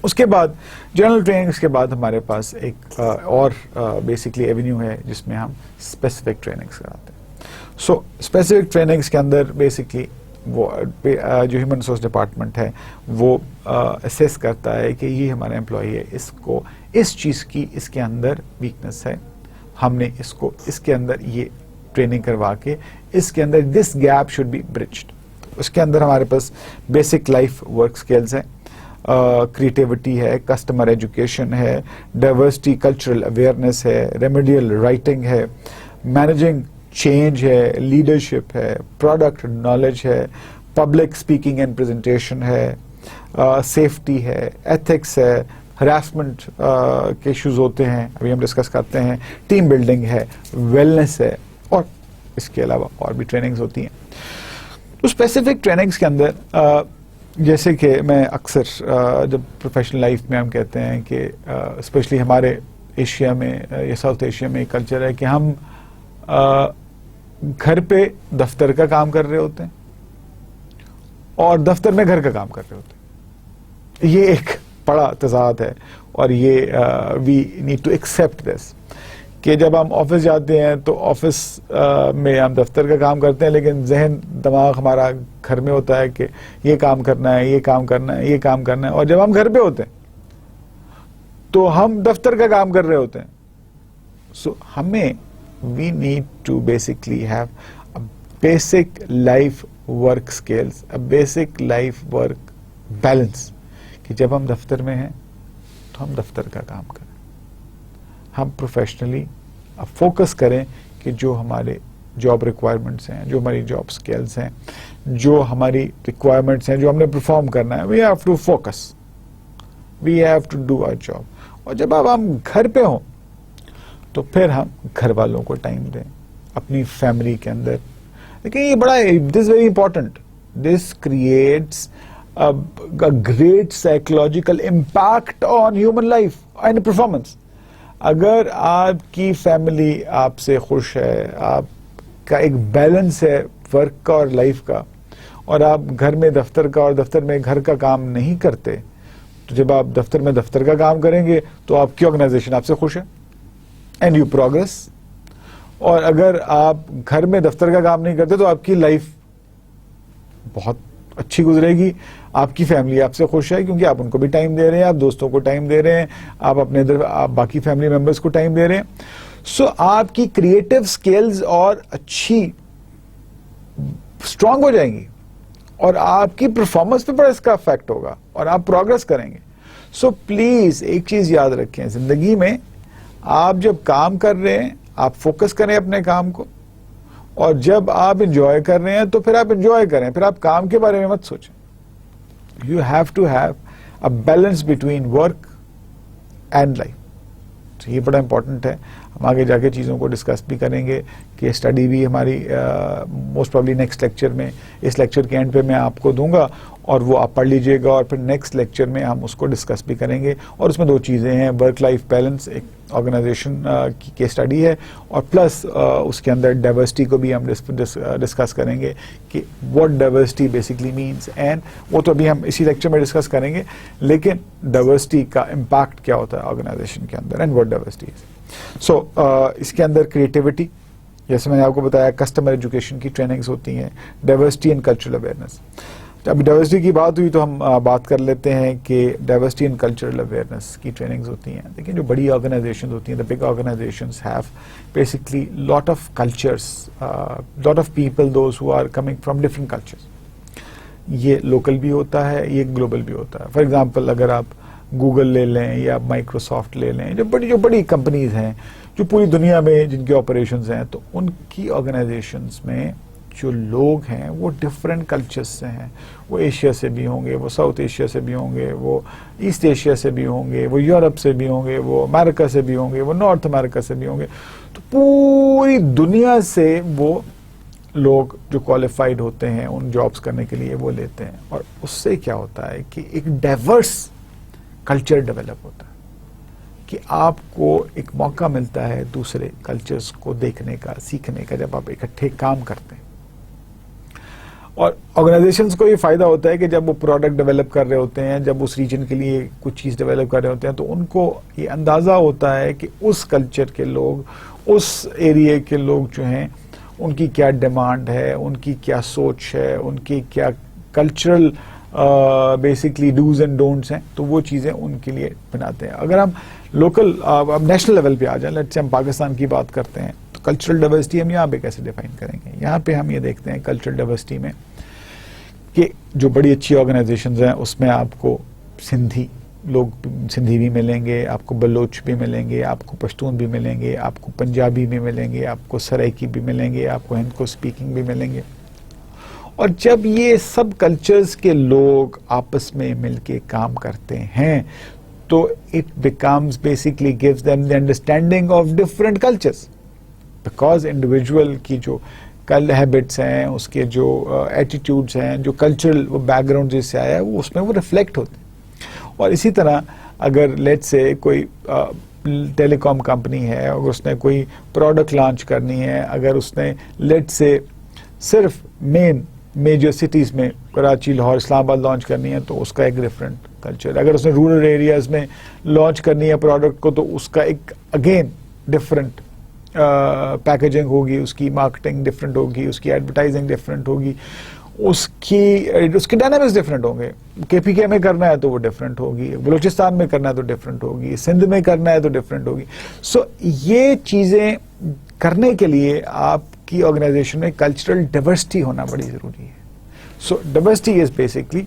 اس کے بعد جنرل ٹریننگز کے بعد ہمارے پاس ایک اور بیسکلی ایونیو ہے جس میں ہم اسپیسیفک ٹریننگز کراتے ہیں. سو اسپیسیفک ٹریننگس کے اندر بیسکلی وہ جو ہیومن ریسورس ڈپارٹمنٹ ہے وہ اسیس کرتا ہے کہ یہ ہمارا امپلائی ہے, اس کو اس چیز کی اس کے اندر ویکنس ہے, ہم نے اس کو اس کے اندر یہ ٹریننگ کروا کے اس کے اندر this gap should be bridged. اس کے اندر ہمارے پاس بیسک لائف ورک اسکلز ہیں, کریٹیوٹی ہے, کسٹمر ایجوکیشن ہے, ڈائیورسٹی کلچرل اویئرنیس ہے, ریمیڈیل رائٹنگ ہے, مینیجنگ چینج ہے, لیڈرشپ ہے, پروڈکٹ نالج ہے, پبلک اسپیکنگ اینڈ پریزنٹیشن ہے, سیفٹی ہے, ایتھکس ہے, ہراسمنٹ کے ایشوز ہوتے ہیں ابھی ہم ڈسکس کرتے ہیں, ٹیم بلڈنگ ہے, ویلنس ہے, اور اس کے علاوہ اور بھی ٹریننگز ہوتی ہیں. تو اسپیسیفک ٹریننگز کے اندر جیسے کہ میں اکثر جب پروفیشنل لائف میں ہم کہتے ہیں کہ اسپیشلی ہمارے ایشیا میں یا ساؤتھ ایشیا میں ایک کلچر ہے کہ ہم گھر پہ دفتر کا کام کر رہے ہوتے ہیں اور دفتر میں گھر کا کام کر رہے ہوتے ہیں. یہ ایک بڑا تضاد ہے اور یہ we need to accept this کہ جب ہم آفس جاتے ہیں تو آفس میں ہم دفتر کا کام کرتے ہیں لیکن ذہن دماغ ہمارا گھر میں ہوتا ہے کہ یہ کام کرنا ہے, یہ کام کرنا ہے, یہ کام کرنا ہے, اور جب ہم گھر پہ ہوتے ہیں تو ہم دفتر کا کام کر رہے ہوتے ہیں. سو ہمیں we need to basically have a basic life work skills, a basic life work balance کہ جب ہم دفتر میں ہیں تو ہم دفتر کا کام کریں, ہم پروفیشنلی فوکس کریں کہ جو ہمارے جاب ریکوائرمنٹس ہیں, جو ہماری جاب سکلز ہیں, جو ہماری ریکوائرمنٹس ہیں, جو ہم نے پرفارم کرنا ہے, we have to focus, we have to do our job. اور جب اب ہم گھر پہ ہوں تو پھر ہم گھر والوں کو ٹائم دیں, اپنی فیملی کے اندر. لیکن یہ بڑا this very important, this creates great psychological impact on human life and performance. اگر آپ کی فیملی آپ سے خوش ہے, آپ کا ایک بیلنس ہے ورک کا اور لائف کا, اور آپ گھر میں دفتر کا اور دفتر میں گھر کا کام نہیں کرتے, تو جب آپ دفتر میں دفتر کا کام کریں گے تو آپ کی آرگنائزیشن آپ سے خوش ہے اینڈ یو پروگرس. اور اگر آپ گھر میں دفتر کا کام نہیں کرتے تو آپ کی لائف بہت اچھی گزرے گی, آپ کی فیملی آپ سے خوش ہے کیونکہ آپ ان کو بھی ٹائم دے رہے ہیں, آپ دوستوں کو ٹائم دے رہے ہیں, آپ اپنے آپ باقی فیملی ممبرس کو ٹائم دے رہے ہیں. سو آپ کی کریٹو سکلز اور اچھی اسٹرانگ ہو جائیں گی اور آپ کی پرفارمنس پہ بڑا اس کا افیکٹ ہوگا اور آپ پروگرس کریں گے. سو پلیز ایک چیز یاد رکھیں, زندگی میں آپ جب کام کر رہے ہیں آپ فوکس کریں اپنے کام کو, اور جب آپ انجوائے کر رہے ہیں تو پھر آپ انجوائے کریں, پھر آپ کام کے بارے میں مت سوچیں. You have to have a balance between work and life. یہ بڑا امپورٹنٹ ہے. ہم آگے جا کے چیزوں کو ڈسکس بھی کریں گے کہ اسٹڈی بھی ہماری موسٹ پرابلی نیکسٹ لیکچر میں, اس لیکچر کے اینڈ پہ میں آپ کو دوں گا اور وہ آپ پڑھ لیجئے گا, اور پھر نیکسٹ لیکچر میں ہم اس کو ڈسکس بھی کریں گے. اور اس میں دو چیزیں ہیں, ورک لائف بیلنس ایک آرگنائزیشن کی کیس اسٹڈی ہے, اور پلس اس کے اندر ڈائیورسٹی کو بھی ہم ڈسکس کریں گے کہ what diversity basically means, and وہ تو ابھی ہم اسی لیکچر میں ڈسکس کریں گے, لیکن ڈائیورسٹی کا امپیکٹ کیا ہوتا ہے آرگنائزیشن کے اندر اینڈ واٹ ڈائیورسٹی از. سو اس کے اندر کریٹیوٹی, جیسے میں نے آپ کو بتایا, کسٹمر ایجوکیشن کی ٹریننگز ہوتی ہیں, ڈائیورسٹی اینڈ کلچرل اویئرنیس. ابھی ڈائیورسٹی کی بات ہوئی تو ہم بات کر لیتے ہیں کہ ڈائیورسٹی اینڈ کلچرل اویئرنیس کی ٹریننگز ہوتی ہیں. لیکن جو بڑی آرگنائزیشن ہوتی ہیں, the big organizations have basically lot of cultures, lot of people those who are coming from different cultures. یہ لوکل بھی ہوتا ہے, یہ گلوبل بھی ہوتا ہے. فار ایگزامپل اگر آپ گوگل لے لیں یا مائکروسافٹ لے لیں, جو بڑی کمپنیز ہیں جو پوری دنیا میں جن کے آپریشنز ہیں, تو ان کی آرگنائزیشنز میں جو لوگ ہیں وہ ڈفرینٹ کلچرز سے ہیں. وہ ایشیا سے بھی ہوں گے, وہ ساؤتھ ایشیا سے بھی ہوں گے, وہ ایسٹ ایشیا سے بھی ہوں گے, وہ یورپ سے بھی ہوں گے, وہ امریکہ سے بھی ہوں گے, وہ نارتھ امریکہ سے بھی ہوں گے. تو پوری دنیا سے وہ لوگ جو کوالیفائڈ ہوتے ہیں ان جابس کرنے کے لیے وہ لیتے ہیں. اور اس سے کیا ہوتا ہے کہ ایک ڈائیورس کلچر ڈیولپ ہوتا ہے, کہ آپ کو ایک موقع ملتا ہے دوسرے کلچرز کو دیکھنے کا, سیکھنے کا, جب آپ اکٹھے کام کرتے ہیں. اور آرگنائزیشنز کو یہ فائدہ ہوتا ہے کہ جب وہ پروڈکٹ ڈیولپ کر رہے ہوتے ہیں, جب اس ریجن کے لیے کچھ چیز ڈیولپ کر رہے ہوتے ہیں, تو ان کو یہ اندازہ ہوتا ہے کہ اس کلچر کے لوگ, اس ایریے کے لوگ جو ہیں ان کی کیا ڈیمانڈ ہے, ان کی کیا سوچ ہے, ان کی کیا cultural basically dos and don'ts ہیں, تو وہ چیزیں ان کے لیے بناتے ہیں. اگر ہم لوکل اب نیشنل لیول پہ آ جائیں, لیٹس سے ہم پاکستان کی بات کرتے ہیں, تو کلچرل ڈائیورسٹی ہم یہاں پہ کیسے ڈیفائن کریں گے؟ یہاں پہ ہم یہ دیکھتے ہیں کلچرل ڈائیورسٹی میں کہ جو بڑی اچھی آرگنائزیشنز ہیں اس میں آپ کو سندھی لوگ, سندھی بھی ملیں گے, آپ کو بلوچ بھی ملیں گے, آپ کو پشتون بھی ملیں گے, آپ کو پنجابی بھی ملیں گے, آپ کو سرائکی بھی ملیں گے, آپ کو ہند کو اسپیکنگ بھی ملیں گے. اور جب یہ سب کلچرز کے لوگ آپس میں مل کے کام کرتے ہیں تو it becomes basically gives them the understanding of different cultures, because individual کی جو ہیبٹس ہیں, اس کے جو ایٹیٹیوڈس ہیں, جو کلچرل بیک گراؤنڈ جس سے آیا ہے وہ اس میں وہ ریفلیکٹ ہوتے ہیں. اور اسی طرح اگر لیٹ سے کوئی ٹیلی کام کمپنی ہے, اگر اس نے کوئی پروڈکٹ لانچ کرنی ہے, اگر اس نے لیٹ سے صرف مین میجر سٹیز میں کراچی, لاہور, اسلام آباد لانچ کرنی ہے تو اس کا ایک ڈفرینٹ کلچر. اگر اس نے رورل ایریاز میں لانچ کرنی ہے پروڈکٹ کو تو اس کا ایک اگین ڈفرینٹ پیکیجنگ ہوگی, اس کی مارکیٹنگ ڈفرینٹ ہوگی, اس کی ایڈورٹائزنگ ڈفرینٹ ہوگی, اس کے ڈائنامکس ڈفرینٹ ہوں گے. KPK میں کرنا ہے تو وہ ڈفرینٹ ہوگی, بلوچستان میں کرنا ہے تو ڈفرینٹ ہوگی, سندھ میں کرنا ہے تو ڈفرینٹ ہوگی. سو یہ چیزیں کرنے کے لیے آپ کی آرگنائزیشن میں کلچرل ڈائیورسٹی ہونا بڑی ضروری ہے. So diversity is basically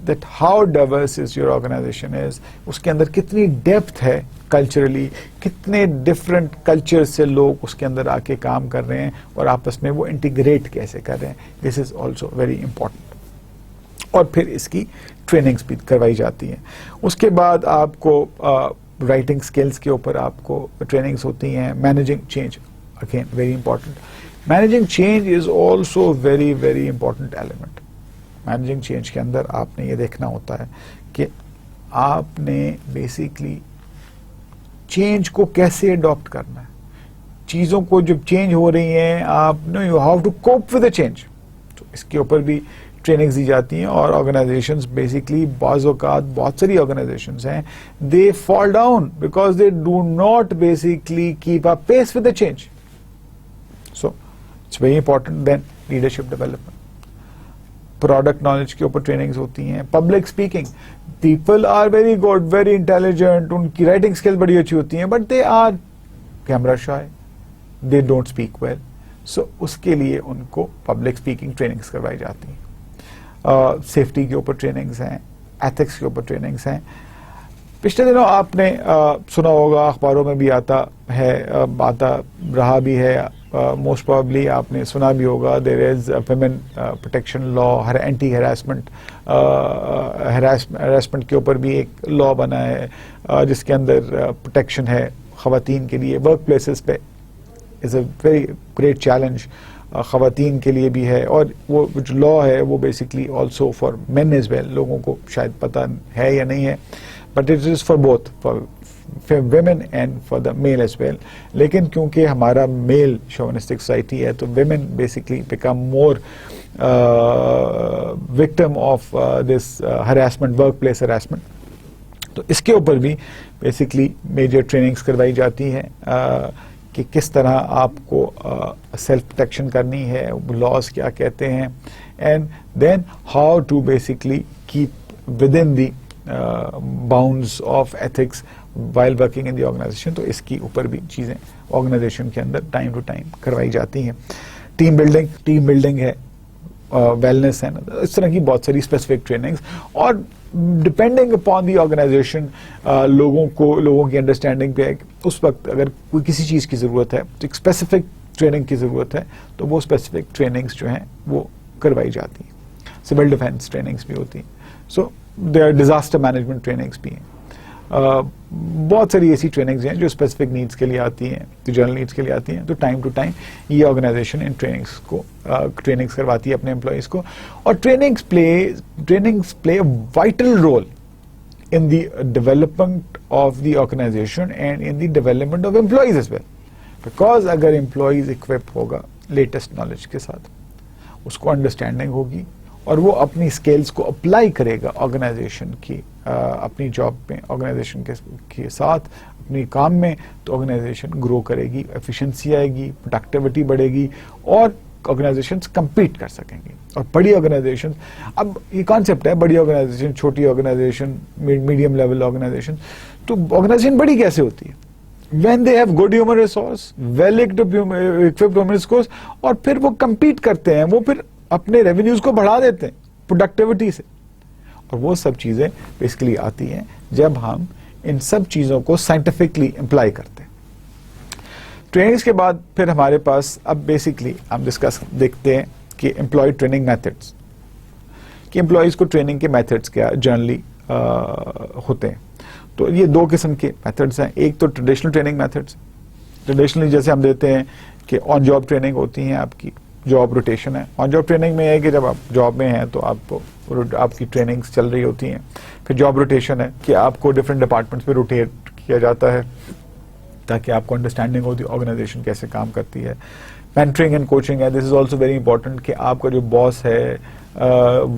that how diverse is your organization is, اس کے اندر کتنی ڈیپتھ ہے کلچرلی, کتنے ڈفرینٹ کلچر سے لوگ اس کے اندر آ کے کام کر رہے ہیں اور آپس میں وہ انٹیگریٹ کیسے کر رہے ہیں. دس از آلسو ویری امپورٹنٹ. اور پھر اس کی ٹریننگس بھی کروائی جاتی ہیں. اس کے بعد آپ کو رائٹنگ اسکلس کے اوپر آپ کو ٹریننگس ہوتی ہیں. Managing change, again very important. Managing change is also very very important element. Managing change کے اندر آپ نے یہ دیکھنا ہوتا ہے کہ آپ نے بیسکلی چینج کو کیسے اڈاپٹ کرنا ہے. چیزوں کو جب چینج ہو رہی ہیں آپ know you how to cope with the change. تو اس کے اوپر بھی ٹریننگز دی جاتی ہیں. اور آرگنائزیشنز بیسکلی بعض اوقات بہت ساری آرگنائزیشنز ہیں they fall down because they do not basically keep up pace with the change. So it's very important. Then leadership development, product knowledge کے اوپر ٹریننگز ہوتی ہیں. Public speaking, people are very good, very intelligent, ان کی رائٹنگ اسکل بڑی اچھی ہوتی ہیں, but they are camera shy, they don't speak well. So اس کے لیے ان کو پبلک اسپیکنگ ٹریننگز کروائی جاتی ہیں. سیفٹی کے اوپر ٹریننگز ہیں, ایتھکس کے اوپر ٹریننگز ہیں. پچھلے دنوں آپ نے سنا ہوگا, اخباروں میں بھی آتا رہا بھی ہے, موسٹ پروبلی آپ نے سنا بھی ہوگا, there is women protection law, anti harassment کے اوپر بھی ایک لا بنا ہے جس کے اندر پروٹیکشن ہے خواتین کے لیے. ورک پلیسز پہ از اے ویری گریٹ چیلنج خواتین کے لیے بھی ہے. اور وہ جو لا ہے وہ basically also for men as well. لوگوں کو شاید پتہ ہے یا نہیں ہے, but it is for both, for women and for the male as well. لیکن کیونکہ ہمارا میل شوونسٹک سوسائٹی ہے تو women basically become more victim of this harassment, workplace harassment. تو اس کے اوپر بھی بیسکلی میجر ٹریننگز کروائی جاتی ہیں کہ کس طرح آپ کو سیلف پروٹیکشن کرنی ہے, لاز کیا کہتے ہیں, and then how to basically keep within the bounds of ethics while working in the organization. تو اس کی اوپر بھی چیزیں آرگنائزیشن کے اندر ٹائم ٹو ٹائم کروائی جاتی ہیں. ٹیم بلڈنگ ہے, ویلنس ہے, اس طرح کی بہت ساری اسپیسیفک ٹریننگز. اور ڈپینڈنگ اپان دی آرگنائزیشن لوگوں کی انڈرسٹینڈنگ پہ اس وقت اگر کوئی کسی چیز کی ضرورت ہے تو ایک اسپیسیفک ٹریننگ کی ضرورت ہے تو وہ اسپیسیفک ٹریننگز جو ہیں وہ کروائی جاتی ہیں. سول ڈیفینس ٹریننگز بھی ہوتی ہیں. سو دیر ڈیزاسٹر مینجمنٹ ٹریننگز بھی ہیں. بہت ساری ایسی ٹریننگز ہیں جو اسپیسیفک نیڈس کے لیے آتی ہیں, جو جنرل نیڈس کے لیے آتی ہیں. تو ٹائم ٹو ٹائم یہ آرگنائزیشن ان ٹریننگز کرواتی ہے اپنے امپلائیز کو. اور trainings play vital role in the development of the organization and in the development of employees as well. Because اگر employees equipped ہوگا latest knowledge کے ساتھ, اس کو understanding ہوگی اور وہ اپنی skills کو apply کرے گا organization کی اپنی جاب میں آرگنائزیشن کے ساتھ اپنی کام میں, تو آرگنائزیشن گرو کرے گی, ایفیشنسی آئے گی, پروڈکٹیوٹی بڑھے گی, اور آرگنائزیشنز کمپیٹ کر سکیں گی. اور بڑی آرگنائزیشن, اب یہ کانسیپٹ ہے بڑی آرگنائزیشن, چھوٹی آرگنائزیشن, میڈیم لیول آرگنائزیشن. تو آرگنائزیشن بڑی کیسے ہوتی ہے؟ when they have good human resource, well equipped human resource, اور پھر وہ کمپیٹ کرتے ہیں, وہ پھر اپنے ریونیوز کو بڑھا دیتے ہیں پروڈکٹیوٹی سے. اور وہ سب چیزیں بیسکلی آتی ہیں جب ہم ان سب چیزوں کو سائنٹیفکلی امپلائی کرتے ہیں. ٹریننگز کے بعد پھر ہمارے پاس اب بیسکلی ہم ڈسکس دیکھتے ہیں کہ امپلائی ٹریننگ میتھڈس, کہ امپلائیز کو ٹریننگ کے میتھڈس کیا جنرلی ہوتے ہیں. تو یہ دو قسم کے میتھڈس ہیں. ایک تو ٹریڈیشنل ٹریننگ میتھڈس, ٹریڈیشنلی جیسے ہم دیتے ہیں کہ آن جاب ٹریننگ ہوتی ہیں, آپ کی جاب روٹیشن ہے. آن جاب ٹریننگ میں ہے کہ جب آپ جاب میں ہیں تو آپ کی ٹریننگز چل رہی ہوتی ہیں. پھر جاب روٹیشن ہے کہ آپ کو ڈفرینٹ ڈپارٹمنٹس پہ روٹیٹ کیا جاتا ہے تاکہ آپ کو انڈرسٹینڈنگ ہوتی ہے آرگنائزیشن کیسے کام کرتی ہے. مینٹرنگ اینڈ کوچنگ ہے, this is also very important کہ آپ کا جو باس ہے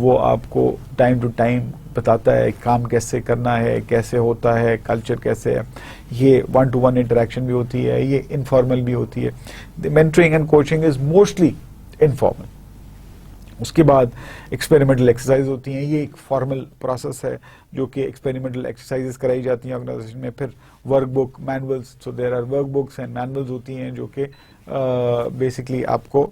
وہ آپ کو ٹائم ٹو ٹائم بتاتا ہے کام کیسے کرنا ہے, کیسے ہوتا ہے, کلچر کیسے ہے. یہ 1-to-1 انٹریکشن بھی ہوتی ہے, یہ انفارمل بھی ہوتی ہے. Mentoring and coaching is mostly informal. اس کے بعد ایکسپیریمنٹل ایکسرسائز ہوتی ہیں, یہ ایک فارمل پروسیس ہے جو کہ ایکسپیریمنٹل ایکسرسائز کرائی جاتی ہیں آرگنائزیشن میں. پھر workbook, manuals, so there are workbooks and manuals ہوتی ہیں جو کہ بیسکلی آپ کو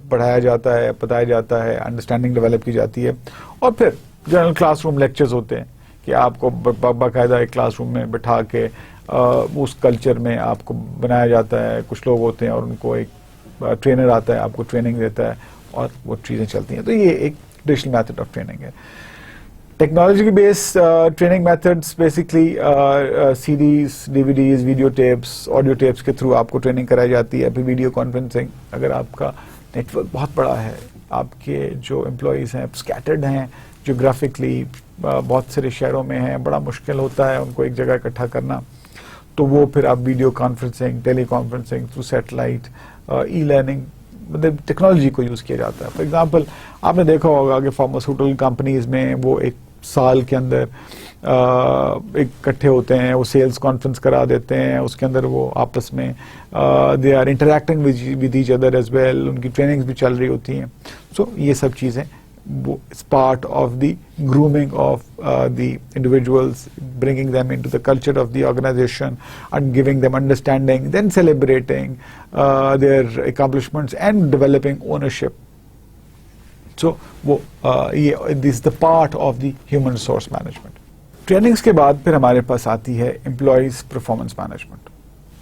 پڑھایا جاتا ہے, بتایا جاتا ہے, انڈرسٹینڈنگ ڈیولپ کی جاتی ہے. اور پھر جنرل کلاس روم لیکچرز ہوتے ہیں کہ آپ کو باقاعدہ ایک کلاس روم میں بٹھا کے اس کلچر میں آپ کو بنایا جاتا ہے. کچھ لوگ ہوتے ہیں اور ان کو ایک ٹرینر آتا ہے, آپ کو ٹریننگ دیتا ہے اور وہ چیزیں چلتی ہیں. تو یہ ایک ٹریڈیشنل میتھڈ آف ٹریننگ ہے. Technology base training methods basically series, DVDs, video tapes, audio tapes کے تھرو آپ کو ٹریننگ کرائی جاتی ہے. پھر ویڈیو کانفرنسنگ, اگر آپ کا نیٹ ورک بہت بڑا ہے, آپ کے جو امپلائیز ہیں اسکیٹرڈ ہیں جیوگرافکلی, بہت سارے شہروں میں ہیں, بڑا مشکل ہوتا ہے ان کو ایک جگہ اکٹھا کرنا, تو وہ پھر آپ video conferencing, tele conferencing through satellite, e learning, مطلب ٹیکنالوجی کو یوز کیا جاتا ہے. فار ایگزامپل آپ نے دیکھا ہوگا کہ فارماسیوٹیکل کمپنیز میں وہ ایک سال کے اندر اکٹھے ہوتے ہیں, وہ سیلز کانفرنس کرا دیتے ہیں, اس کے اندر وہ آپس میں they are interacting with each other as well, ان کی ٹریننگز بھی چل رہی ہوتی ہیں. سو یہ سب چیزیں it's part of the grooming of the individuals, bringing them into the culture of the organization and giving them understanding, then celebrating their accomplishments and developing ownership. So this is the part of the human resource management. Trainings کے بعد پھر ہمارے پاس آتی ہے employees performance management.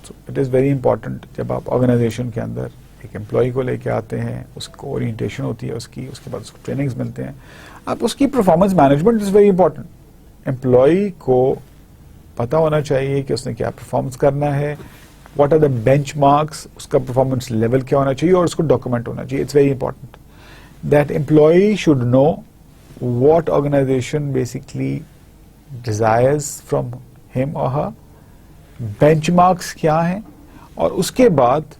So it is very important جب آپ organization کے اندر ایک امپلائی کو لے کے آتے ہیں, اس کو اورینٹیشن ہوتی ہے اس کے بعد اس کو ٹریننگز ملتے ہیں, اب اس کی performance management is very important. Employee کو پتا ہونا چاہیے کہ اس نے کیا پرفارمنس کرنا ہے, what are the benchmarks, اس کا پرفارمنس لیول کیا ہونا چاہیے, اور اس کو ڈاکومنٹ ہونا چاہیے. It's very important that employee should know what organization basically desires from him or Hare, bench marks کیا ہیں, اور اس کے بعد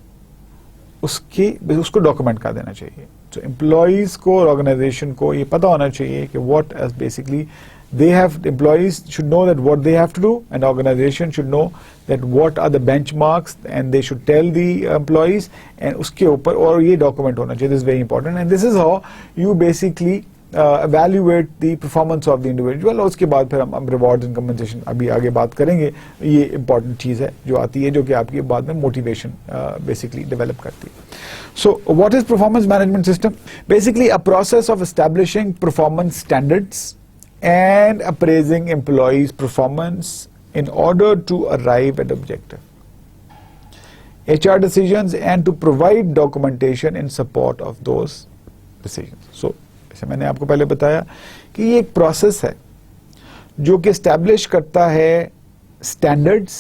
اس کو ڈاکومنٹ کر دینا چاہیے. تو امپلائیز کو اور آرگنائزیشن کو یہ پتا ہونا چاہیے کہ what as basically they have, employees should know that what they have to do, and organization should know that what are the benchmarks, and they should tell the employees, and uske upar aur ye document hona chahiye. This is very important, and this is how you basically evaluate the performance of the individual. اور اس کے بعد پھر ہم rewards and compensation ابھی آگے بات کریں گے. یہ important چیز ہے جو آتی ہے, جو کہ آپ کی بعد میں motivation basically develop کرتی ہے. So what is performance management system? Basically a process of establishing performance standards and appraising employees' performance in order to arrive at objective HR decisions and to provide documentation in support of those decisions. So جیسے میں نے آپ کو پہلے بتایا کہ یہ ایک پروسیس ہے جو کہ اسٹیبلش کرتا ہے standards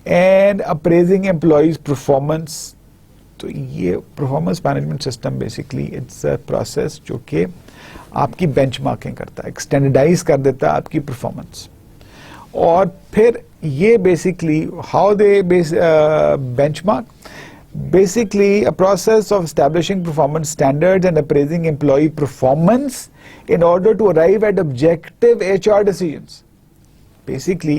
and appraising employees performance. تو یہ performance management system basically it's a process جو کہ آپ کی بینچ مارکنگ کرتا ہے, ایکسٹینڈرڈائز کر دیتا ہے آپ کی پرفارمنس. اور پھر یہ basically how they bench mark, basically a process of establishing performance standards and appraising employee performance in order to arrive at objective HR decisions. Basically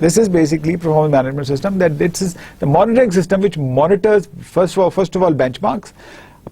this is basically performance management system, that this is the monitoring system which monitors first of all benchmarks,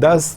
10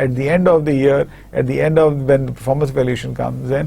at the end of the year, at the end of when the performance evaluation comes in,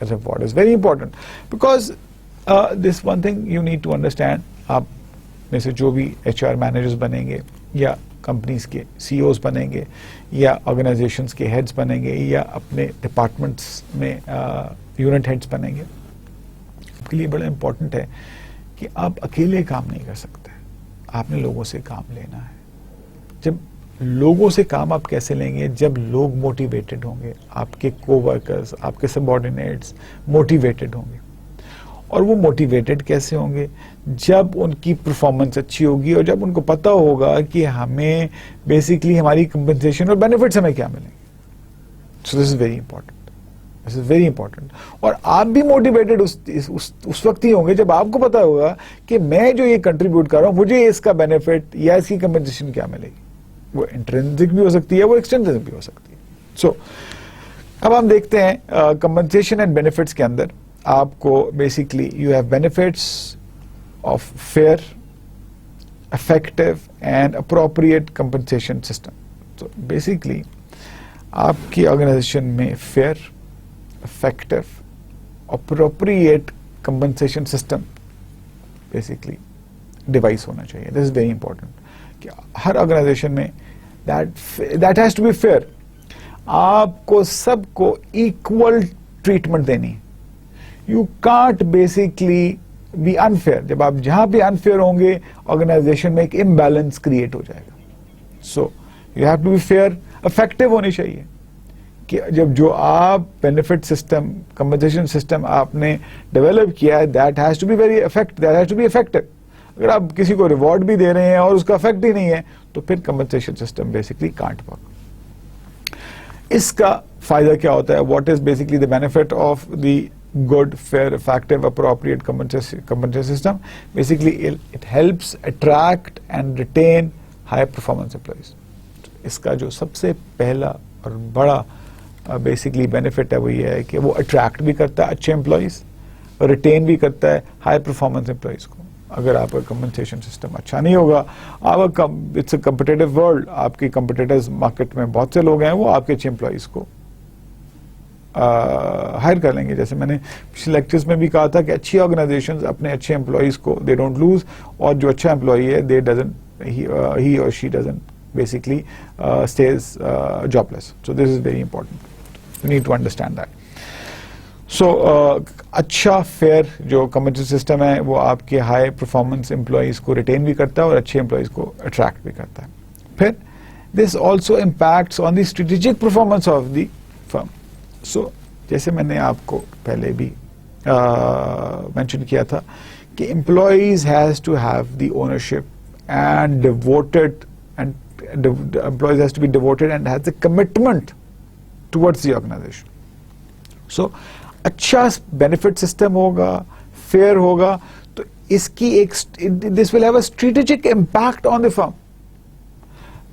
reward is very important because this one thing you need to understand. آپ میں سے جو بھی ایچ آر مینیجرز بنیں گے یا کمپنیز کے سی اوز بنیں گے یا آرگنائزیشنز کے ہیڈز بنیں گے یا اپنے ڈپارٹمنٹس میں یونٹ ہیڈز بنیں گے, آپ کے لیے بڑا امپورٹنٹ ہے کہ آپ اکیلے کام نہیں کر سکتے, آپ نے لوگوں سے کام لینا ہے. جب لوگوں سے کام آپ کیسے لیں گے؟ جب لوگ موٹیویٹڈ ہوں گے, آپ کے کو ورکرز, آپ کے سبارڈینیٹس موٹیویٹڈ ہوں گے. اور وہ موٹیویٹڈ کیسے ہوں گے؟ جب ان کی پرفارمنس اچھی ہوگی اور جب ان کو پتا ہوگا کہ ہمیں بیسکلی ہماری کمپنسیشن اور بینیفٹس ہمیں کیا ملیں گے. So this is very important, this is very important. اور آپ بھی موٹیویٹڈ اس وقت ہی ہوں گے جب آپ کو پتا ہوگا کہ میں جو یہ کنٹریبیوٹ کر رہا ہوں مجھے اس کا بینیفٹ یا اس کی کمپنسیشن کیا ملے گی. وہ انٹرنسک بھی ہو سکتی ہے, وہ ایکسٹرنسک بھی ہو سکتی ہے. سو اب ہم دیکھتے ہیں کمپنسیشن اینڈ بینیفٹس کے اندر آپ کو basically you have benefits of fair, effective and appropriate compensation system. تو بیسکلی آپ کی آرگنائزیشن میں fair, effective, appropriate compensation system basically devise ہونا چاہیے. دس از ویری امپورٹنٹ کہ ہر آرگنائزیشن میں that has to be fair. آپ کو سب کو ایکول ٹریٹمنٹ دینی ہے. You can't basically be unfair. جب آپ جہاں بھی انفیئر ہوں گے آرگنائزیشن میں ایک امبیلنس کریٹ ہو جائے گا. So you have to be fair. Effective ہونی چاہیے کہ جب جو آپ بینیفٹ سسٹم, کمپنسیشن سسٹم آپ نے ڈیولپ کیا ہے that has to be very that has to be effective. اگر آپ کسی کو ریوارڈ بھی دے رہے ہیں اور اس کا افیکٹ ہی نہیں ہے تو پھر compensation system basically can't work. اس کا فائدہ کیا ہوتا ہے؟ What is basically the benefit of the good, fair, effective, appropriate compensation system? Basically, it helps attract and retain high performance employees. اس کا جو سب سے پہلا اور بڑا بیسکلی بینیفٹ ہے وہ یہ ہے کہ وہ اٹریکٹ بھی کرتا ہے اچھے امپلائیز, ریٹین بھی کرتا ہے ہائی پرفارمنس امپلائیز کو. اگر آپ کا کمپنسیشن سسٹم اچھا نہیں ہوگا, اٹس اے کمپٹیٹو ورلڈ, آپ کے کمپٹیٹرز مارکیٹ میں بہت سے لوگ ہیں, وہ آپ کے اچھے امپلائیز کو ہائر کر لیں گے. جیسے میں نے پچھلے لیکچرز میں بھی کہا تھا کہ اچھی آرگنائزیشنز اپنے اچھے امپلائیز کو دے ڈونٹ لوز, اور جو اچھا امپلائی ہے دے doesn't he or she doesn't basically stays jobless. So this is very important, you need to understand that. So اچھا فیئر جو کمپنسیشن سسٹم ہے وہ آپ کے ہائی پرفارمنس امپلائیز کو ریٹین بھی کرتا ہے اور اچھے امپلائیز کو اٹریکٹ بھی کرتا ہے. پھر this also impacts on the strategic performance of the firm. So جیسے میں نے آپ کو پہلے بھی مینشن کیا تھا کہ employees has to have the ownership and devoted and employees has to be devoted and has a commitment towards the organisation. So اچھا بینیفٹ سسٹم ہوگا, فیئر ہوگا, تو اس کی ایک this will have a strategic impact on the firm,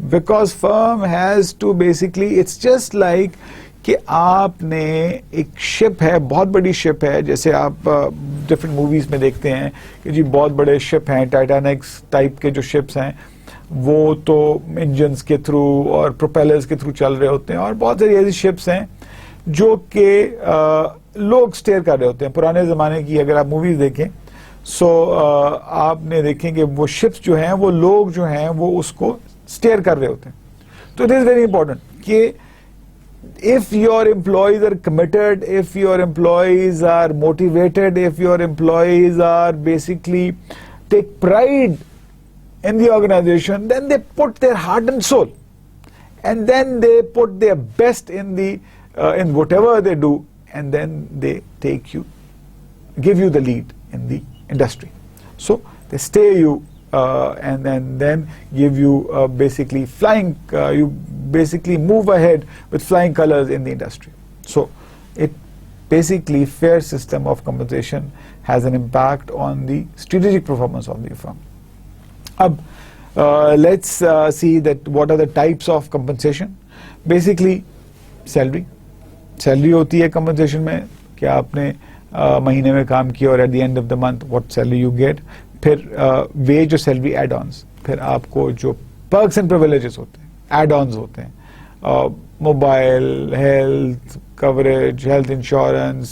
because firm has to basically it's just like کہ آپ نے ایک شپ ہے, بہت بڑی شپ ہے, جیسے آپ ڈفرینٹ موویز میں دیکھتے ہیں کہ جی بہت بڑے شپ ہیں, ٹائٹینکس ٹائپ کے جو شپس ہیں وہ تو انجنس کے تھرو اور پروپیلرز کے تھرو چل رہے ہوتے ہیں, اور بہت ساری ایسی شپس ہیں جو کہ لوگ اسٹیئر کر رہے ہوتے ہیں. پرانے زمانے کی اگر آپ موویز دیکھیں سو آپ نے دیکھیں کہ وہ شپس جو ہیں وہ لوگ جو ہیں وہ اس کو اسٹیئر کر رہے ہوتے ہیں. تو اٹ از ویری امپورٹنٹ کہ if your employees are committed, if your employees are motivated, if your employees are basically take pride in the organization, then they put their heart and soul, and then they put their best in the in whatever they do, and then they give you the lead in the industry. So they stay you and then give you basically flying, you basically move ahead with flying colors in the industry. So it basically fair system of compensation has an impact on the strategic performance of the firm. Let's see that what are the types of compensation. Basically salary ہوتی ہے compensation میں کہ آپ نے مہینے میں کام کیا اور at the end of the month what salary you get. پھر ویج اور سیلری ایڈ آنس, پھر آپ کو جو پرکس اینڈ پریویلیجز ہوتے ہیں, ایڈ آنس ہوتے ہیں, mobile, health, coverage, health insurance,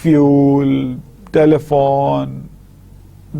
fuel, telephone,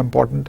important.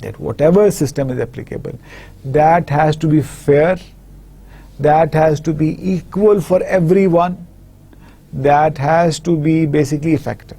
that whatever system is applicable, that has to be fair, that has to be equal for everyone, that has to be basically effective.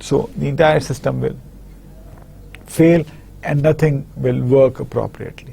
so the entire system will fail and nothing will work appropriately.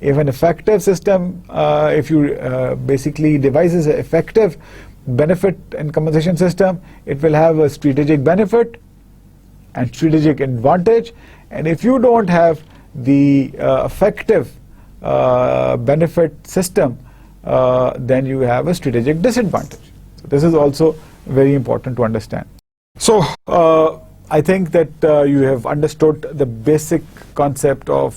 if an effective system, if you basically devises an effective benefit and compensation system, it will have a strategic benefit and strategic advantage. And if you don't have the effective benefit system, then you have a strategic disadvantage. So this is also very important to understand. So I think that you have understood the basic concept of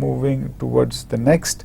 moving towards the next.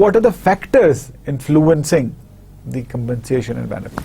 what are the factors influencing the compensation and benefit?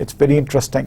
it's very interesting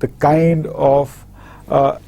the kind of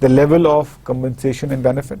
the level of compensation and benefit,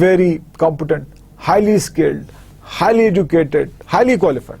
very competent, highly skilled, highly educated, highly qualified,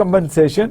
compensation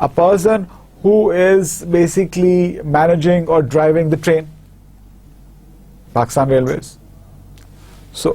A person who is basically managing or driving the train, Pakistan Railways, so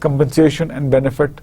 compensation and benefit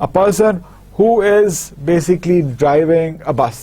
A person who is basically driving a bus,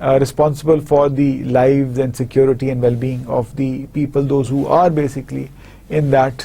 responsible for the lives and security and well-being of the people, those who are basically in that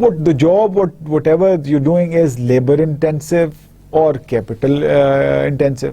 what the job, whatever you're doing is labor intensive or capital intensive,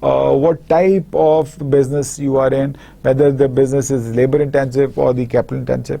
what type of business you are in, whether the business is labor intensive or the capital intensive.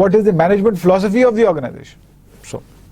what is the management philosophy of the organization. So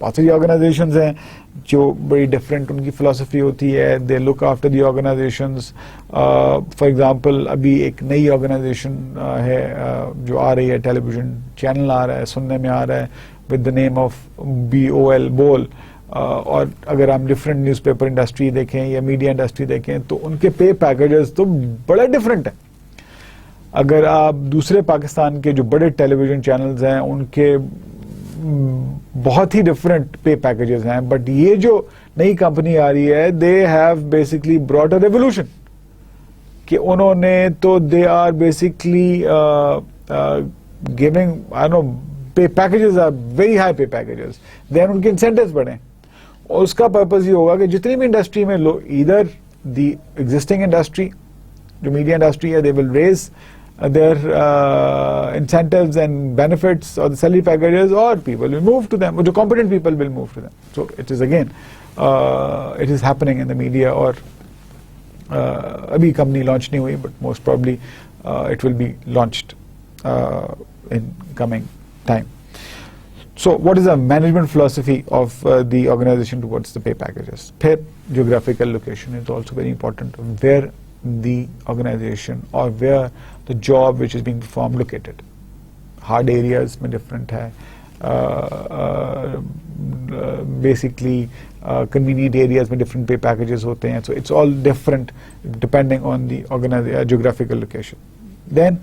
بہت ساری آرگنائزیشنز ہیں جو بڑی ڈفرینٹ ان کی فلاسفی ہوتی ہے. They look after the organisations. For example ابھی ایک نئی آرگنائزیشن ہے جو آ رہی ہے, ٹیلی ویژن چینل آ رہا ہے, سننے میں آ رہا ہے with the name of BOL بول. اور اگر ہم ڈفرینٹ نیوز پیپر انڈسٹری دیکھیں یا میڈیا انڈسٹری دیکھیں تو ان کے پے پیکیجز تو بڑے ڈفرینٹ ہیں. اگر آپ دوسرے پاکستان کے جو بڑے ٹیلی ویژن چینلز ہیں ان کے بہت ہی ڈفرینٹ پے پیکیجز ہیں, بٹ یہ جو نئی کمپنی آ رہی ہے they have basically brought a revolution کہ انہوں نے تو they are basically giving I know pay packages are very high pay packages, then ان کے انسینٹیوز بڑھیں. اور اس کا پرپز یہ ہوگا کہ جتنی بھی انڈسٹری میں لو ادھر دی ایگزسٹنگ انڈسٹری جو میڈیا انڈسٹری ہے they will raise their incentives and benefits or the salary packages, or people will move to them, or the competent people will move to them. So it is again it is happening in the media. Or abhi company launch nahi hui, but most probably it will be launched in coming time. So what is the management philosophy of the organization towards the pay packages? Phir geographical location is also very important, where the organization or where the job which is being performed located. Hard areas mein different hai, basically convenient areas mein different pay packages hote hain, so it's all different depending on the geographical location. Then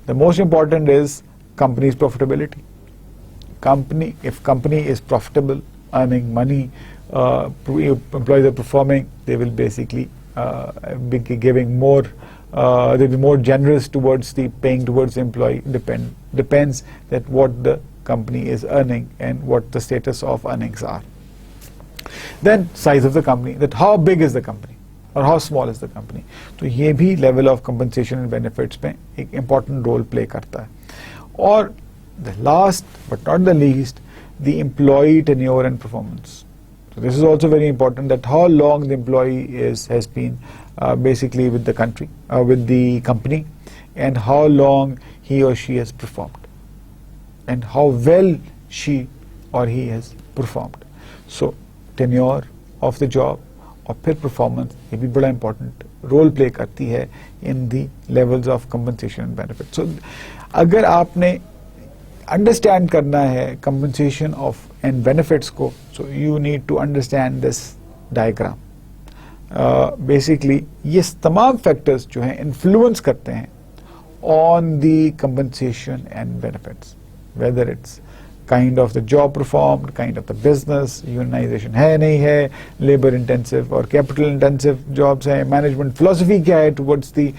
the most important is company's profitability. If company is profitable, earning money, employees are performing, they will basically be giving more, they'll be more generous towards the paying towards the employee. Depends that what the company is earning and what the status of earnings are. Then size of the company, that how big is the company or how small is the company. تو یہ بھی level of compensation and benefits میں ایک important role play کرتا ہے. اور the last but not the least, the employee tenure and performance. So this is also very important, that how long the employee has been basically with the country, with the company, and how long he or she has performed, and how well she or he has performed. So tenure of the job اور پھر performance یہ بھی بڑا important role play کرتی ہے in the levels of compensation and benefits. So اگر آپ نے انڈرسٹینڈ کرنا ہے compensation of and benefits کو, so you need to understand this diagram. Basically یہ تمام factors جو ہیں influence کرتے ہیں on the compensation and benefits, whether it's kind of the job performed, kind of the business, unionization ہے نہیں ہے, labor intensive اور capital intensive jobs ہیں, management philosophy کیا ہے towards the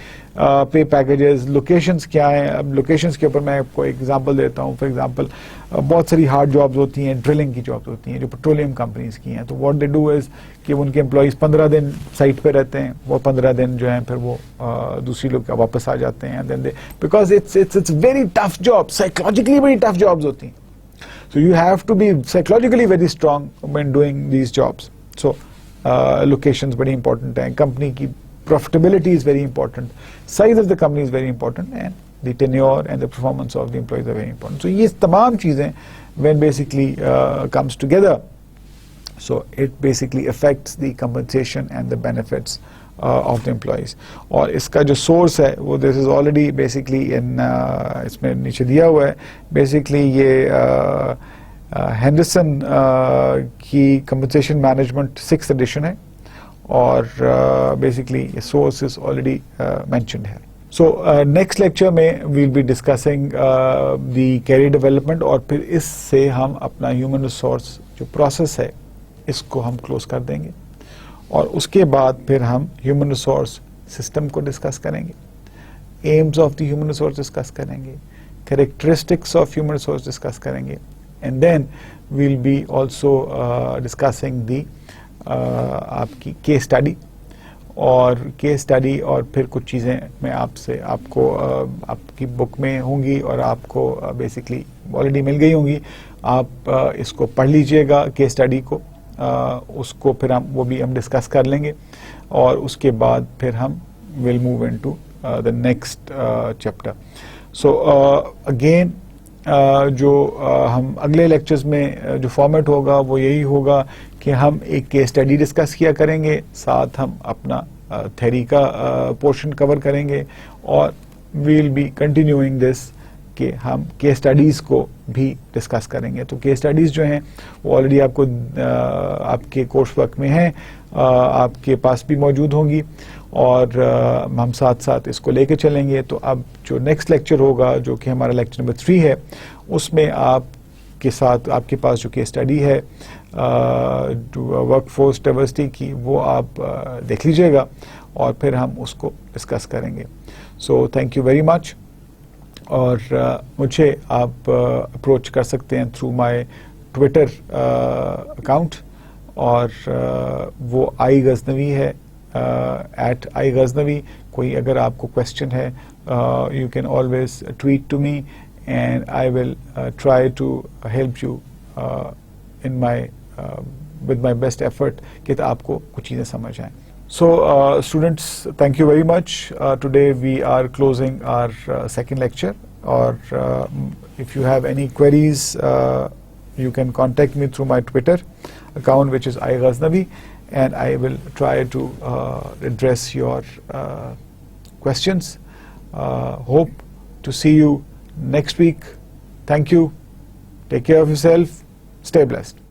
pay packages, locations کیا ہیں. اب locations کے اوپر میں آپ کو ایک ایگزامپل دیتا ہوں. فار ایگزامپل بہت ساری ہارڈ جابز ہوتی ہیں, ڈرلنگ کی جابز ہوتی ہیں جو پیٹرولیم کمپنیز کی ہیں. تو واٹ دے ڈو از کہ ان کے امپلائیز 15 دن سائٹ پہ رہتے ہیں, وہ 15 دن جو ہیں پھر وہ دوسری لوگ واپس آ جاتے ہیں. Then they because it's very tough job, psychologically بڑی ٹف جابز ہوتی ہیں. So you have to be psychologically very strong when doing these jobs. So locations very important and company ki profitability is very important. Size of the company is very important, and the tenure and the performance of the employees are very important. So ye tamam cheezein when basically comes together, so it basically affects the compensation and the benefits of the employees. اور اس کا جو سورس ہے وہ this is already basically in اس میں نیچے دیا ہوا ہے. بیسکلی یہ ہینڈرسن کی compensation management 6th edition ہے, اور بیسکلی یہ سورس از already mentioned ہے. So next lecture میں we'll be discussing the career development, اور پھر اس سے ہم اپنا human resource جو process ہے اس کو ہم close کر دیں گے. اور اس کے بعد پھر ہم ہیومن ریسورس سسٹم کو ڈسکس کریں گے, aims of the human resource discuss کریں گے, characteristics of human resource discuss کریں گے, and then we'll be also discussing the آپ کی کیس اسٹڈی. اور کیس اسٹڈی اور پھر کچھ چیزیں میں آپ کو آپ کی بک میں ہوں گی اور آپ کو بیسکلی آلریڈی مل گئی ہوں گی. آپ اس کو پڑھ لیجئے گا کیس اسٹڈی کو, اس کو پھر وہ بھی ہم ڈسکس کر لیں گے, اور اس کے بعد پھر ہم will move into the next chapter. So again جو ہم اگلے لیکچرز میں جو فارمیٹ ہوگا وہ یہی ہوگا کہ ہم ایک کیس اسٹڈی ڈسکس کیا کریں گے, ساتھ ہم اپنا تھیوری کا پورشن کور کریں گے, اور ویل بی کنٹینیوئنگ دس کہ ہم کیس اسٹڈیز کو بھی ڈسکس کریں گے. تو کیس اسٹڈیز جو ہیں وہ آلریڈی آپ کو آپ کے کورس ورک میں ہیں, آپ کے پاس بھی موجود ہوں گی, اور ہم ساتھ ساتھ اس کو لے کے چلیں گے. تو اب جو نیکسٹ لیکچر ہوگا, جو کہ ہمارا لیکچر نمبر 3 ہے, اس میں آپ کے ساتھ آپ کے پاس جو کیس اسٹڈی ہے ورک فورس ڈائیورسٹی کی, وہ آپ دیکھ لیجیے گا, اور پھر ہم اس کو ڈسکس کریں گے. So thank you very much. اور مجھے آپ اپروچ کر سکتے ہیں تھرو مائی ٹویٹر اکاؤنٹ, اور وہ آئی غزنوی ہے, @آئی غزنوی. کوئی اگر آپ کو کوشچن ہے, you can always tweet to me and I will try to help you in my with my best effort کہ آپ کو کچھ چیزیں سمجھ آئیں. So students, thank you very much. Today we are closing our second lecture, or if you have any queries, you can contact me through my Twitter account, which is iGhaznavi, and I will try to address your questions. Hope to see you next week. Thank you. Take care of yourself. Stay blessed.